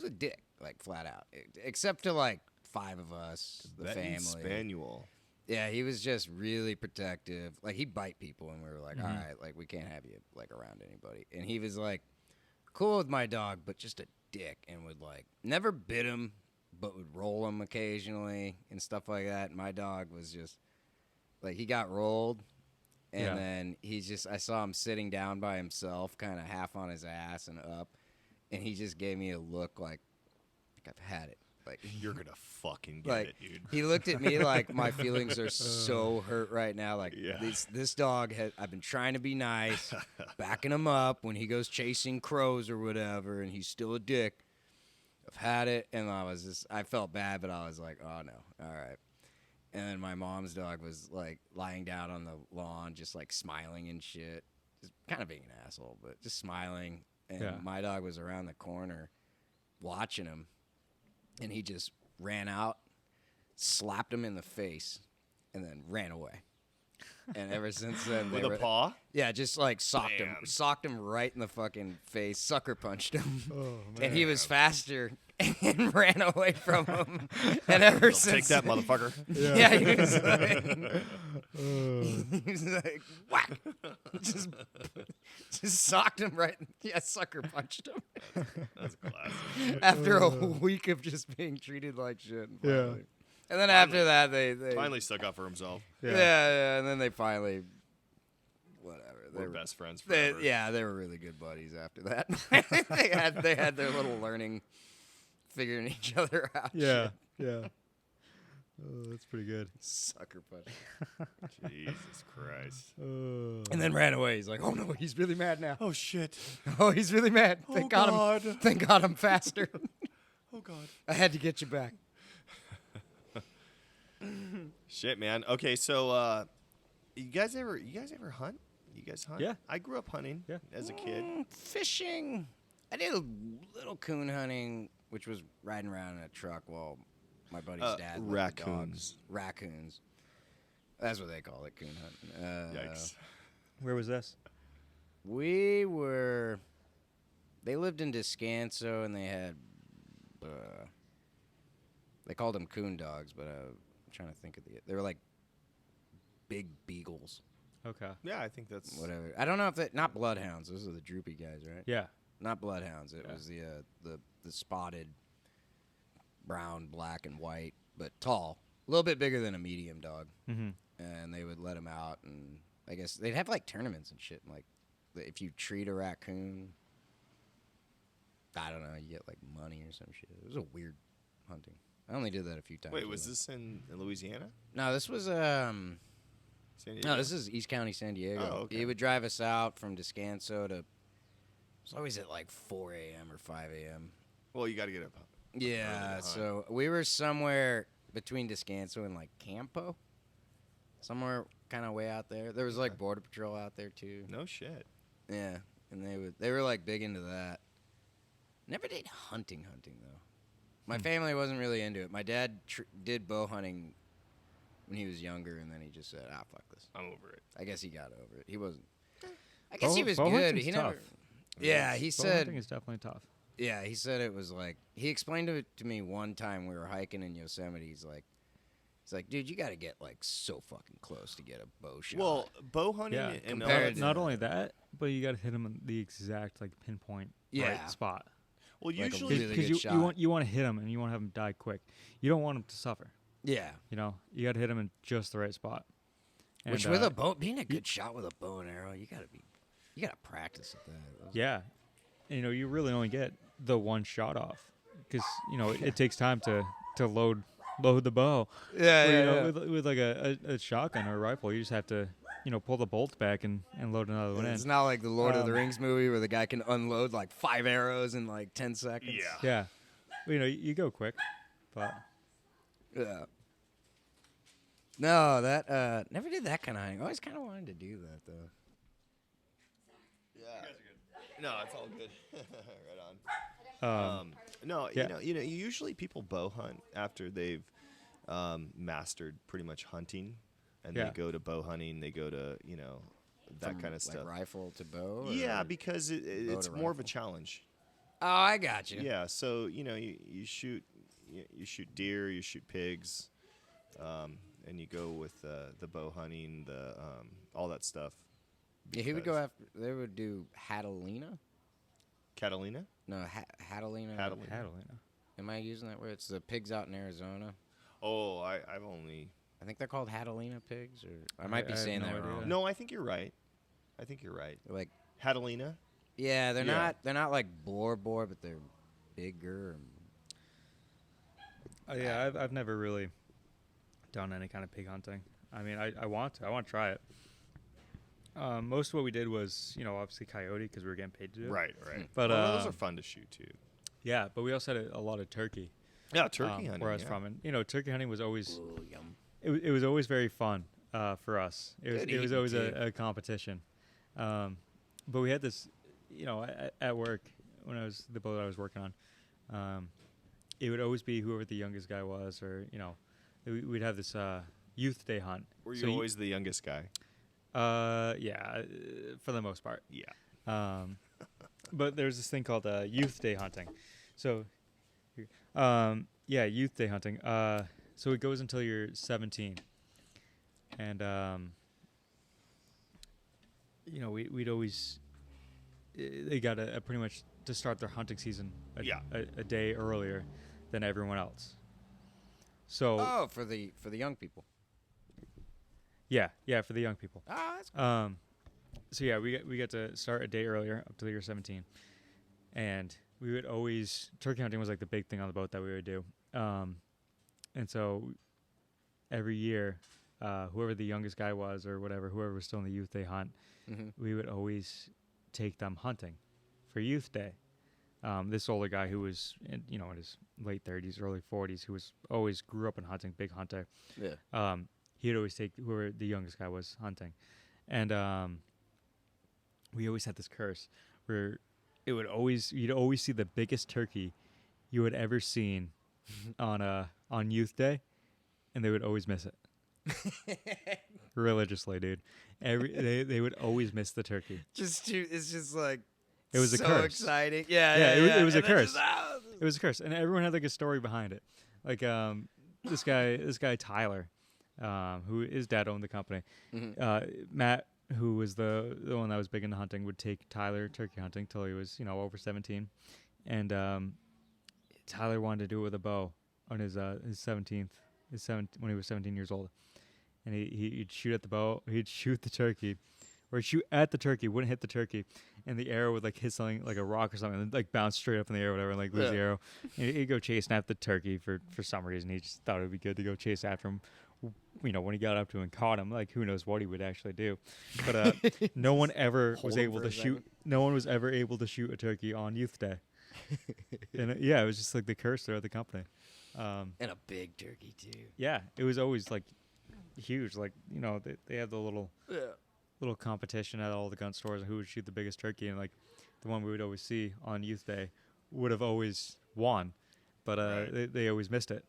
a dick, like flat out, except to like 5 of us, the Tibetan family. Spaniel. Yeah, he was just really protective. Like, he'd bite people, and we were like, all right, like, we can't have you, like, around anybody. And he was, like, cool with my dog, but just a dick, and would, like, never bit him, but would roll him occasionally and stuff like that. And my dog was just, like, he got rolled, and Yeah. then I saw him sitting down by himself, kind of half on his ass and up, and he just gave me a look like I've had it. Like, You're gonna fucking get like it, dude. he looked at me like my feelings are so hurt right now. Like, Yeah. this dog I've been trying to be nice, backing him up when he goes chasing crows or whatever, and he's still a dick. I've had it, and I felt bad, but I was like, oh no, all right. And then my mom's dog was like lying down on the lawn, just like smiling and shit, just kind of being an asshole, but just smiling. And Yeah. my dog was around the corner watching him. And he just ran out, slapped him in the face, and then ran away. And ever since then, With a paw? yeah, just like socked him right in the fucking face, sucker punched him, and he was faster and ran away from him. And ever Take since, that, motherfucker. yeah, he was like whack, just socked him right. Yeah, sucker punched him. That's classic. After a week of just being treated like shit. Yeah. Finally. And then after that, they Finally stuck up for himself. yeah, and then they finally, whatever. We're best friends They, forever. yeah, they were really good buddies after that. they had their little learning, figuring each other out. Yeah. shit. Yeah. Oh, that's pretty good. Sucker punch. Jesus Christ. And then ran away. He's like, oh no, he's really mad now. Oh shit. Oh, he's really mad. Oh, Thank God God. Thank God I'm faster. Oh God. I had to get you back. Shit, man. Okay, so you guys ever hunt? You guys hunt? Yeah. I grew up hunting Yeah. as a kid. Fishing. I did a little coon hunting, which was riding around in a truck while my buddy's dad let the dogs. Raccoons. Raccoons. That's what they call it, coon hunting. Yikes. Where was this? We were. They lived in Descanso, and they had. They called them coon dogs, but I'm trying to think of the. They were like big beagles. Okay. Yeah, I think that's Whatever. I don't know if they. Not bloodhounds. Those are the droopy guys, right? Yeah. Not bloodhounds. It Yeah. was the spotted brown, black, and white, but tall. A little bit bigger than a medium dog. Mm-hmm. And they would let them out, and I guess they'd have like tournaments and shit. And, like, if you treat a raccoon, I don't know, you get like money or some shit. It was a weird hunting. I only did that a few times. Wait, was this in Louisiana? No, this was San Diego? no, this is East County, San Diego. Oh, okay. He would drive us out from Descanso to. It was always at like 4 a.m. or 5 a.m. Well, you got to get up. Yeah, hunt. so we were somewhere between Descanso and like Campo, somewhere kind of way out there. There was like Border Patrol out there too. No shit. Yeah, and they were like big into that. Never did hunting though. My family wasn't really into it. My dad did bow hunting when he was younger, and then he just said, "Ah, fuck this." I'm over it. I guess he got over it. He wasn't. I guess he was bow good. hunting's He tough. never. Yeah, he Bow said. hunting is definitely tough. Yeah, he said it was like he explained it to me one time. We were hiking in Yosemite. He's like, dude, you got to get like so fucking close to get a bow shot. Well, bow hunting Yeah, and compared to- Not only that, but you got to hit them in the exact like pinpoint Yeah. right spot. well, like a usually really Because good you shot. want to hit them and you want to have them die quick. You don't want them to suffer. yeah, You know, you got to hit them in just the right spot. And, which with a bow, being a good shot with a bow and arrow, you gotta practice at that. yeah, and, you know, you really only get the one shot off because you know it takes time to load the bow. Yeah, Where, you know, with like a shotgun or a rifle, you just have to, you know, pull the bolt back and load another one in. It's not like the Lord of the Um, Rings movie where the guy can unload like 5 arrows in like 10 seconds. Yeah, well, you know, you go quick, but Yeah. No, that never did that kind of hunting. I always kind of wanted to do that though. Yeah. No, it's all good. Right on. No, yeah. you know, usually people bow hunt after they've mastered pretty much hunting, and Yeah. they go to bow hunting. They go to that From, kind of stuff. Like rifle to bow. Or? Yeah, because it's to more of a rifle. challenge. Oh, I got you. Yeah, so you know you shoot deer, you shoot pigs, and you go with the bow hunting, the all that stuff. Yeah, he would go because- after. They would do Catalina. Catalina. No, Catalina. Catalina. Catalina. Am I using that word? It's the pigs out in Arizona. Oh, I've only. I think they're called Catalina pigs, or I might be I have saying no that idea. wrong. No, I think you're right. I think you're right. They're like, Catalina. yeah, they're Yeah. not. They're not like boar, but they're bigger. Yeah, I've never really done any kind of pig hunting. I mean, I want to try it. Most of what we did was, you know, obviously coyote because we were getting paid to do it. Right. But well, those are fun to shoot too. yeah, but we also had a lot of turkey. Yeah, turkey hunting. Where I was yeah. from, and you know, turkey hunting was always Ooh, yum. it was always very fun for us. It was Good always eating, a competition. But we had this, you know, at work when I was the boat I was working on. It would always be whoever the youngest guy was, or you know, we'd have this youth day hunt. Were you So always the youngest guy? Yeah, for the most part. Yeah. But there's this thing called youth day hunting. So, yeah, youth day hunting. So it goes until you're 17, and you know, we'd always they got a pretty much to start their hunting season a day earlier than everyone else. So Oh, for the young people. yeah, for the young people. Ah, that's cool. So yeah, we got to start a day earlier up to the year 17, and we would always turkey hunting was like the big thing on the boat that we would do, and so every year, whoever the youngest guy was or whatever, whoever was still in the youth day hunt, we would always take them hunting for youth day. This older guy who was in his late 30s, early 40s, who was always grew up in hunting, big hunter. Yeah. He'd always take whoever the youngest guy was hunting, and we always had this curse where you'd always see the biggest turkey you had ever seen on Youth Day, and they would always miss it religiously, dude. They would always miss the turkey. It's just like It was a so curse. exciting. Yeah, it was a And then curse. just, ah! It was a curse, and everyone had like a story behind it. Like this guy Tyler, who his dad owned the company. Matt, who was the one that was big into hunting, would take Tyler turkey hunting till he was over 17, and Tyler wanted to do it with a bow on his 17th, when he was 17 years old, and he'd shoot at the bow, he'd shoot the turkey, or he'd shoot at the turkey, wouldn't hit the turkey, and the arrow would like hit something like a rock or something, and like bounce straight up in the air, or whatever, and like lose the arrow. And he'd go chasing after the turkey for some reason. He just thought it would be good to go chase after him. When he got up to him and caught him, like who knows what he would actually do. But no one ever was Hold him able for to a shoot. second. No one was ever able to shoot a turkey on Youth Day. And it was just like the curse there at the company. And a big turkey too. Yeah, it was always like huge. Like they had the little competition at all the gun stores of who would shoot the biggest turkey, and like the one we would always see on Youth Day would have always won, but Right. they always missed it.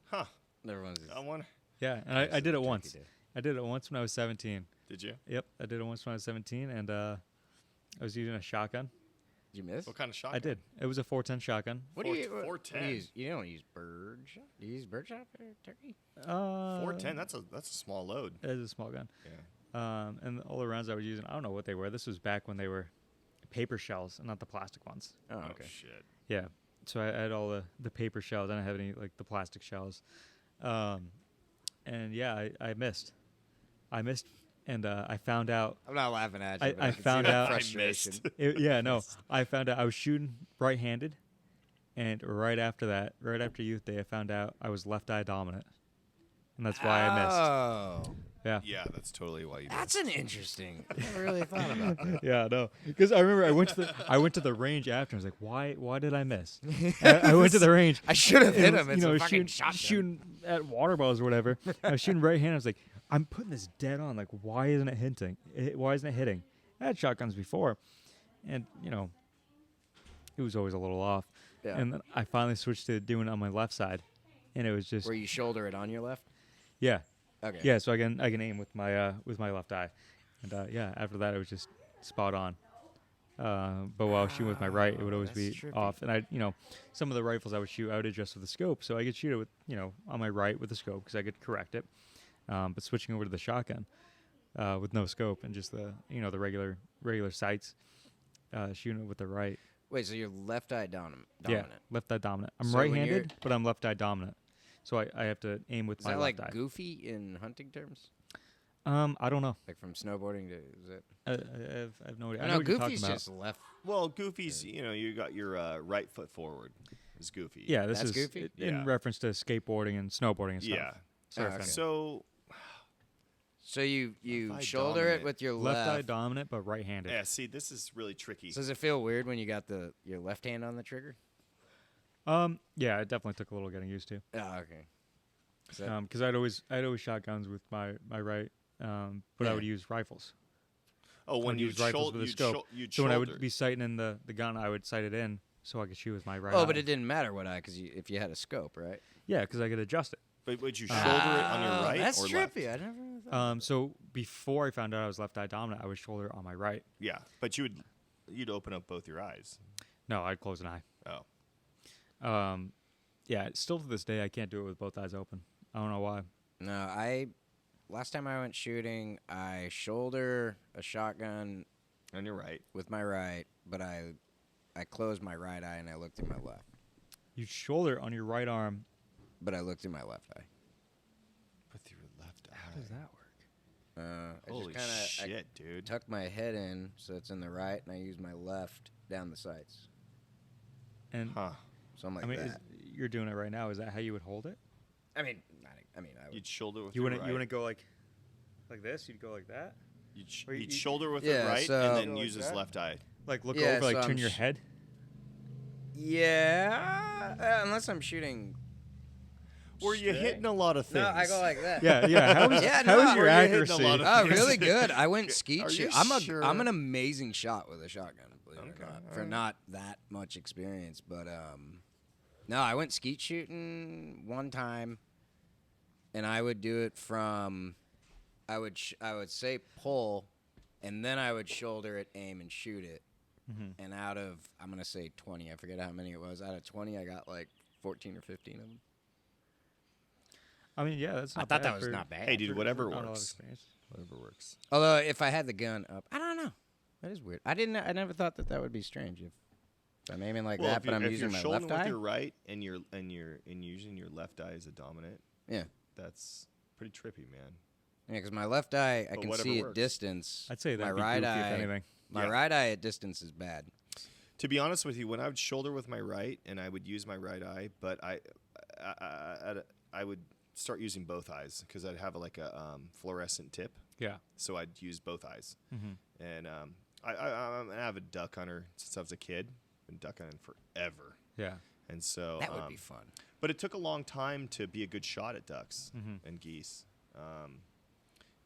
Huh. Everyone's I wonder. Yeah, and I did it Turkey once. Day. I did it once when I was 17. Did you? Yep, I did it once when I was 17, and I was using a shotgun. Did you miss? What kind of shotgun? I did. It was a 410 shotgun. What do you? Four- What do 410. you use? You don't use bird shot. Do you use bird shot for turkey? 410. That's a small load. It is a small gun. Yeah. And all the rounds I was using, I don't know what they were. This was back when they were paper shells and not the plastic ones. Oh, Oh okay. shit. Yeah. So I had all the paper shells. I didn't have any like the plastic shells. And yeah, I missed. And I found out. I'm not laughing at you. I- but I can see found the out- I frustration. I found out I was shooting right-handed, and right after Youth Day, I found out I was left eye dominant, and that's why I missed. Oh, Yeah. Yeah, that's totally why you. that's an interesting. I never really thought about that. Yeah, no, because I remember I went to the range after. I was like, why did I miss? I went to the range. I should have hit and, him. It's a fucking shooting at water balls or whatever. I was shooting right hand. I was like, I'm putting this dead on. Like, why isn't it hitting? Why isn't it hitting? I had shotguns before, and it was always a little off. Yeah. And then I finally switched to doing it on my left side, and it was just Where you shoulder it on your left. yeah. Okay. Yeah, so I can aim with my left eye, and after that it was just spot on. But while shooting with my right, it would always be that's trippy. off. And some of the rifles I would shoot, I would adjust with the scope, so I could shoot it with on my right with the scope because I could correct it. But switching over to the shotgun with no scope and just the the regular sights, shooting it with the right. Wait, so you're left eye dominant. Yeah, left eye dominant. I'm So when you're- right-handed, but I'm left eye dominant. So I have to aim with Is my that left like eye. goofy in hunting terms? I don't know. Like from snowboarding to is it? I have no idea. I No, know what you're talking Goofy's about. just left. Well, Goofy's. You got your right foot forward. Is Goofy. Yeah, this That's is goofy? in Yeah. reference to skateboarding and snowboarding and stuff. Yeah. Surfing. okay. So So you Left eye shoulder dominant. it with your Left eye left. dominant, but right-handed. yeah. See, this is really tricky. So does it feel weird when you got your left hand on the trigger? Yeah, it definitely took a little getting used to. Oh, okay. Is that- Because I'd always shotguns with my right, but I Yeah. would use rifles. Oh, when I'd you use rifles with a scope. you'd So when I shoulder. would be sighting in the gun, I would sight it in so I could shoot with my right. oh, but eye. it didn't matter what eye because if you had a scope, right? Yeah, because I could adjust it. But would you shoulder it on your right That's or trippy. left? I never really thought. So before I found out I was left eye dominant, I would shoulder on my right. Yeah, but you'd open up both your eyes. No, I'd close an eye. Oh. Yeah, still to this day, I can't do it with both eyes open. I don't know why. No, last time I went shooting, I shoulder a shotgun On your right. with my right, but I closed my right eye and I looked through my left. You shoulder on your right arm. But I looked through my left eye. With your left eye. How does that work? I Holy just kind of shit, dude. tuck my head in so it's in the right, and I use my left down the sights. And Huh. So I'm like I mean, that. you're doing it right now. Is that how you would hold it? I mean, I would. You'd shoulder with You your wouldn't. right. You wouldn't go like this. You'd go like that. You'd, or you'd you- shoulder with Yeah, the right so- and then Go like use his that? left eye. Like look Yeah, over. Like so I'm turn your sh- head. Yeah, unless I'm shooting. Were you Straight? hitting a lot of things? No, I go like that. Yeah, yeah. How was, Yeah, how no, was your you're hitting a accuracy? lot of Oh, things. really good. I went skeet Are you shoot. sure? I'm an amazing shot with a shotgun, believe it or Okay, not, all for right. not that much experience. But no, I went skeet shooting one time, and I would do it from, I would say pull, and then I would shoulder it, aim, and shoot it. And out of, I'm gonna say 20. I forget how many it was. Out of 20, I got like 14 or 15 of them. I mean, yeah, that's I not thought bad that was for- not bad. Hey, dude, for whatever not a lot of works. experience. Whatever works. Although if I had the gun up, I don't know. That is weird. I never thought that would be strange if I'm aiming like that, but I'm if using you're my shouldering left with eye. your right and you're using your left eye as a dominant, Yeah, that's pretty trippy, man. yeah, because my left eye I But can whatever see at works. distance. I'd say my that'd be right goofy, eye. if anything. My Yeah. right eye at distance is bad. To be honest with you, when I would shoulder with my right and I would use my right eye, but I would start using both eyes because I'd have like a fluorescent tip, Yeah. so I'd use both eyes. Mm-hmm. And I'm an avid duck hunter since I was a kid. Been duck hunting forever, Yeah. and so That would be fun. But it took a long time to be a good shot at ducks Mm-hmm. and geese.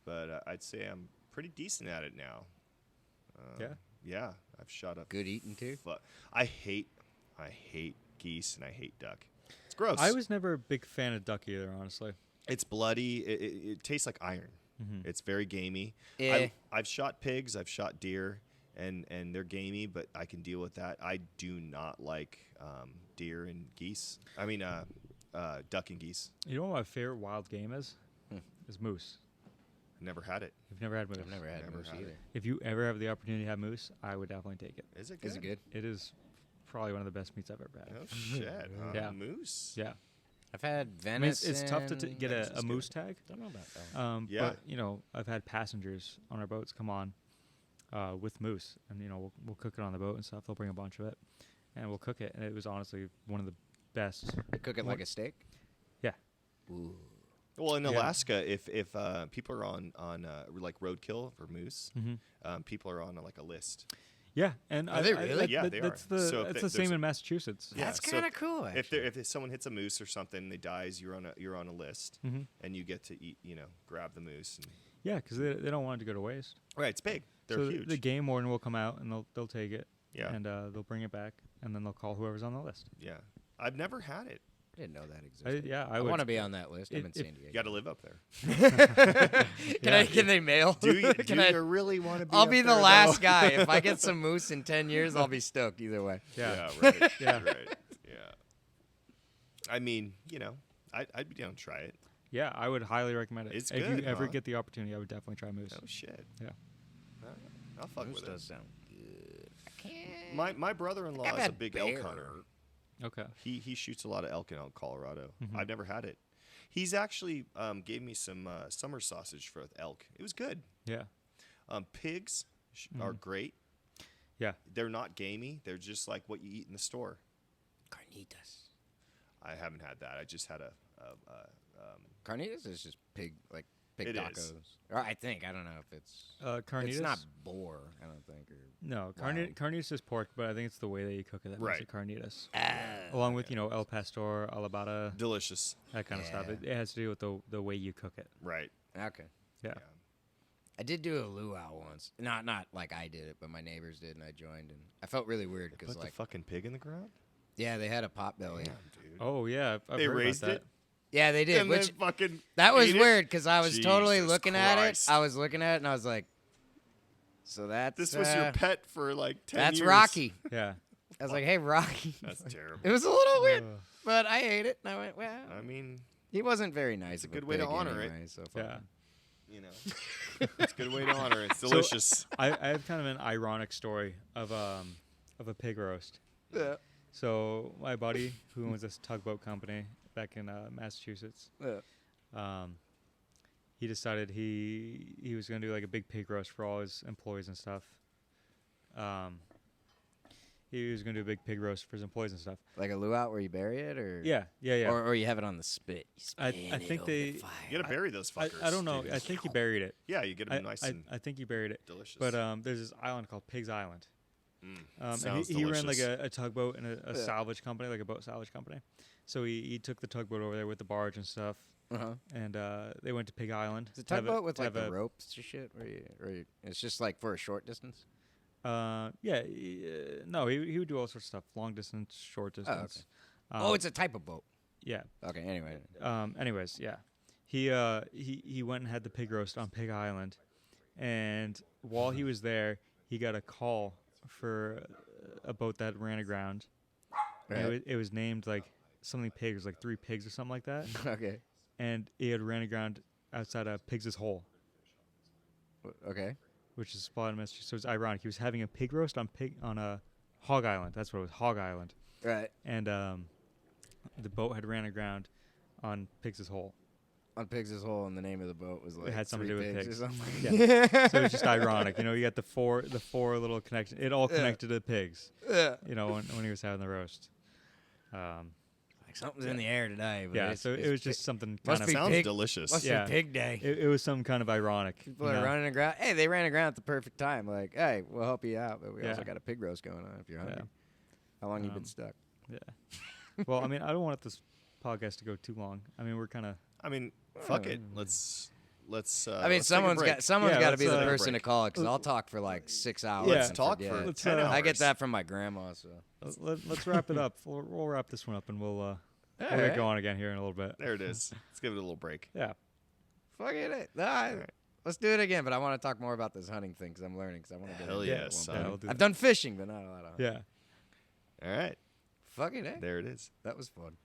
But I'd say I'm pretty decent at it now. Yeah. Yeah, I've shot up. Good eating too. I hate geese and I hate duck. It's gross. I was never a big fan of duck either, honestly. It's bloody. It tastes like iron. Mm-hmm. It's very gamey. Eh. I've shot pigs. I've shot deer, and they're gamey, but I can deal with that. I do not like deer and geese. I mean, duck and geese. You know what my favorite wild game is? Is moose. Never had it. You've never had moose. I've never had Never moose had it. either. If you ever have the opportunity to have moose, I would definitely take it. Is it good? Is it good? It is probably one of the best meats I've ever had. Oh shit! Yeah. Moose. Yeah. I've had I mean, venison. it's tough to get Venison a is moose good. tag. Don't know about that. Yeah. But, you know, I've had passengers on our boats come on with moose. And, you know, we'll cook it on the boat and stuff. They'll bring a bunch of it. And we'll cook it. And it was honestly one of the best. They cook it like a steak. Yeah. Ooh. Well, in Yeah. Alaska, if people are on like roadkill for moose, Mm-hmm. people are on like a list. Yeah. And Are they really? Yeah, they that's are. So if that's they- the same there's a- in Massachusetts. Yeah, That's so kind of cool. Actually. If someone hits a moose or something, they dies, you're on a list, Mm-hmm. and you get to eat. Grab the moose. And, Yeah, because they don't want it to go to waste. right, it's big. They're so huge. the game warden will come out and they'll take it. Yeah. And they'll bring it back. And then they'll call whoever's on the list. Yeah, I've never had it. I didn't know that existed. I I would. want to be on that list. I'm in if- San You Diego. got to live up there. Can they mail? Do you, Can do I- you really want to be? I'll up be the there, last though? guy. If I get some moose in 10 years, I'll be stoked either way. Yeah. Right. Yeah. Right. Yeah. I mean, I'd be down to try it. Yeah, I would highly recommend it. It's if good, you ever huh? get the opportunity, I would definitely try moose. Oh shit. Yeah. I'll fuck Moose with does it. sound good. I can't. My brother-in-law I've is a had big bear. elk hunter. Okay. He shoots a lot of elk in Colorado. Mhm. I've never had it. He's actually gave me some summer sausage for elk. It was good. Yeah. Pigs are great. Yeah. They're not gamey. They're just like what you eat in the store. Carnitas. I haven't had that. I just had a Carnitas is just pig It tacos. is. Or I think I don't know if it's. Carnitas. It's not boar. I don't think. Or No, Wow. carnitas is pork, but I think it's the way that you cook it that Right. makes it carnitas. Ah, Along with El pastor, alabada, delicious. that kind of stuff. Yeah. It has to do with the way you cook it. Right. okay. Yeah. I did do a luau once. Not like I did it, but my neighbors did, and I joined. And I felt really weird because Put the fucking pig in the ground. yeah, they had a pot belly. Damn, dude. Oh yeah, I've They heard about raised that. it. Yeah, they did. And Which then fucking that was ate it? weird because I was totally Jesus looking Christ. at it. I was looking at it and I was like, so that's This was your pet for like 10 that's years. Rocky. Yeah. I was like, hey, Rocky. That's terrible. It was a little weird, Ugh. but I ate it and I went, well. I mean, He wasn't very nice. a of good way to pig honor it. anyway, So Yeah. you know, it's a good way to honor it. It's delicious. I have kind of an ironic story of a pig roast. Yeah. So my buddy, who owns this tugboat company back in Massachusetts, he decided he was gonna do like a big pig roast for all his employees and stuff. He was gonna do a big pig roast for his employees and stuff. Like a luau where you bury it, or Yeah. or you have it on the spit. You I spin think it over they- the fire. You gotta bury those fuckers. I don't know. dude. I think he buried it. Yeah, you get them nice and I think he buried it. delicious. But there's this island called Pig's Island, And Sounds he ran like delicious. a tugboat and a salvage company, like a boat salvage company. So he took the tugboat over there with the barge and stuff, Uh-huh. and they went to Pig Island. Is it to have tugboat with to like have the ropes and shit? It's just like for a short distance? Yeah, no, he would do all sorts of stuff, long distance, short okay. distance. Oh, it's a type of boat. Yeah. Okay, anyway. Anyways, yeah, he went and had the pig roast on Pig Island, and while he was there, he got a call for a boat that ran aground. And Right. it was named like something pigs, like 3 pigs or something like that, Okay. and it had ran aground outside of Pig's Hole, Okay. which is a spot in Massachusetts. So it's ironic. He was having a pig roast on a Hog Island. That's what it was, Hog Island, Right. and the boat had ran aground on Pig's Hole. On Pig's Hole, and the name of the boat was like It had something to do with Or pigs. something. Yeah. So it's just ironic, you got the four little connections. It all connected to the pigs, Yeah. when he was having the roast. Like something's in the air today. But Yeah, it's- so it it's was just something Must kind be of. Sounds pig- delicious. Must Yeah. be pig day. It was some kind of ironic. People are running aground. Hey, they ran aground at the perfect time. Like, hey, we'll help you out, but we also Yeah. got a pig roast going on if you're hungry. Yeah. How long you been Um, stuck? Yeah. Well, I mean, I don't want this podcast to go too long. I mean, we're kind of. I mean, fuck it. Let's. I mean, let's take a someone's break. got someone's Yeah, got to be let's, the uh, person to break. call it because I'll talk for like 6 hours. Yeah. and Let's talk forget. for Let's, 10 uh, hours. I get that from my grandma. So Let's wrap it up. We'll wrap this one up, and we'll get Alright. going again here in a little bit. There it is. Let's give it a little break. Yeah. fuck it. Let's do it again. But I want to talk more about this hunting thing because I'm learning. Because I want to Hell get into yeah, it son. one we'll point. do I've that. done fishing, but not a lot of hunting. Yeah. All right. Fuck it. There it is. That was fun.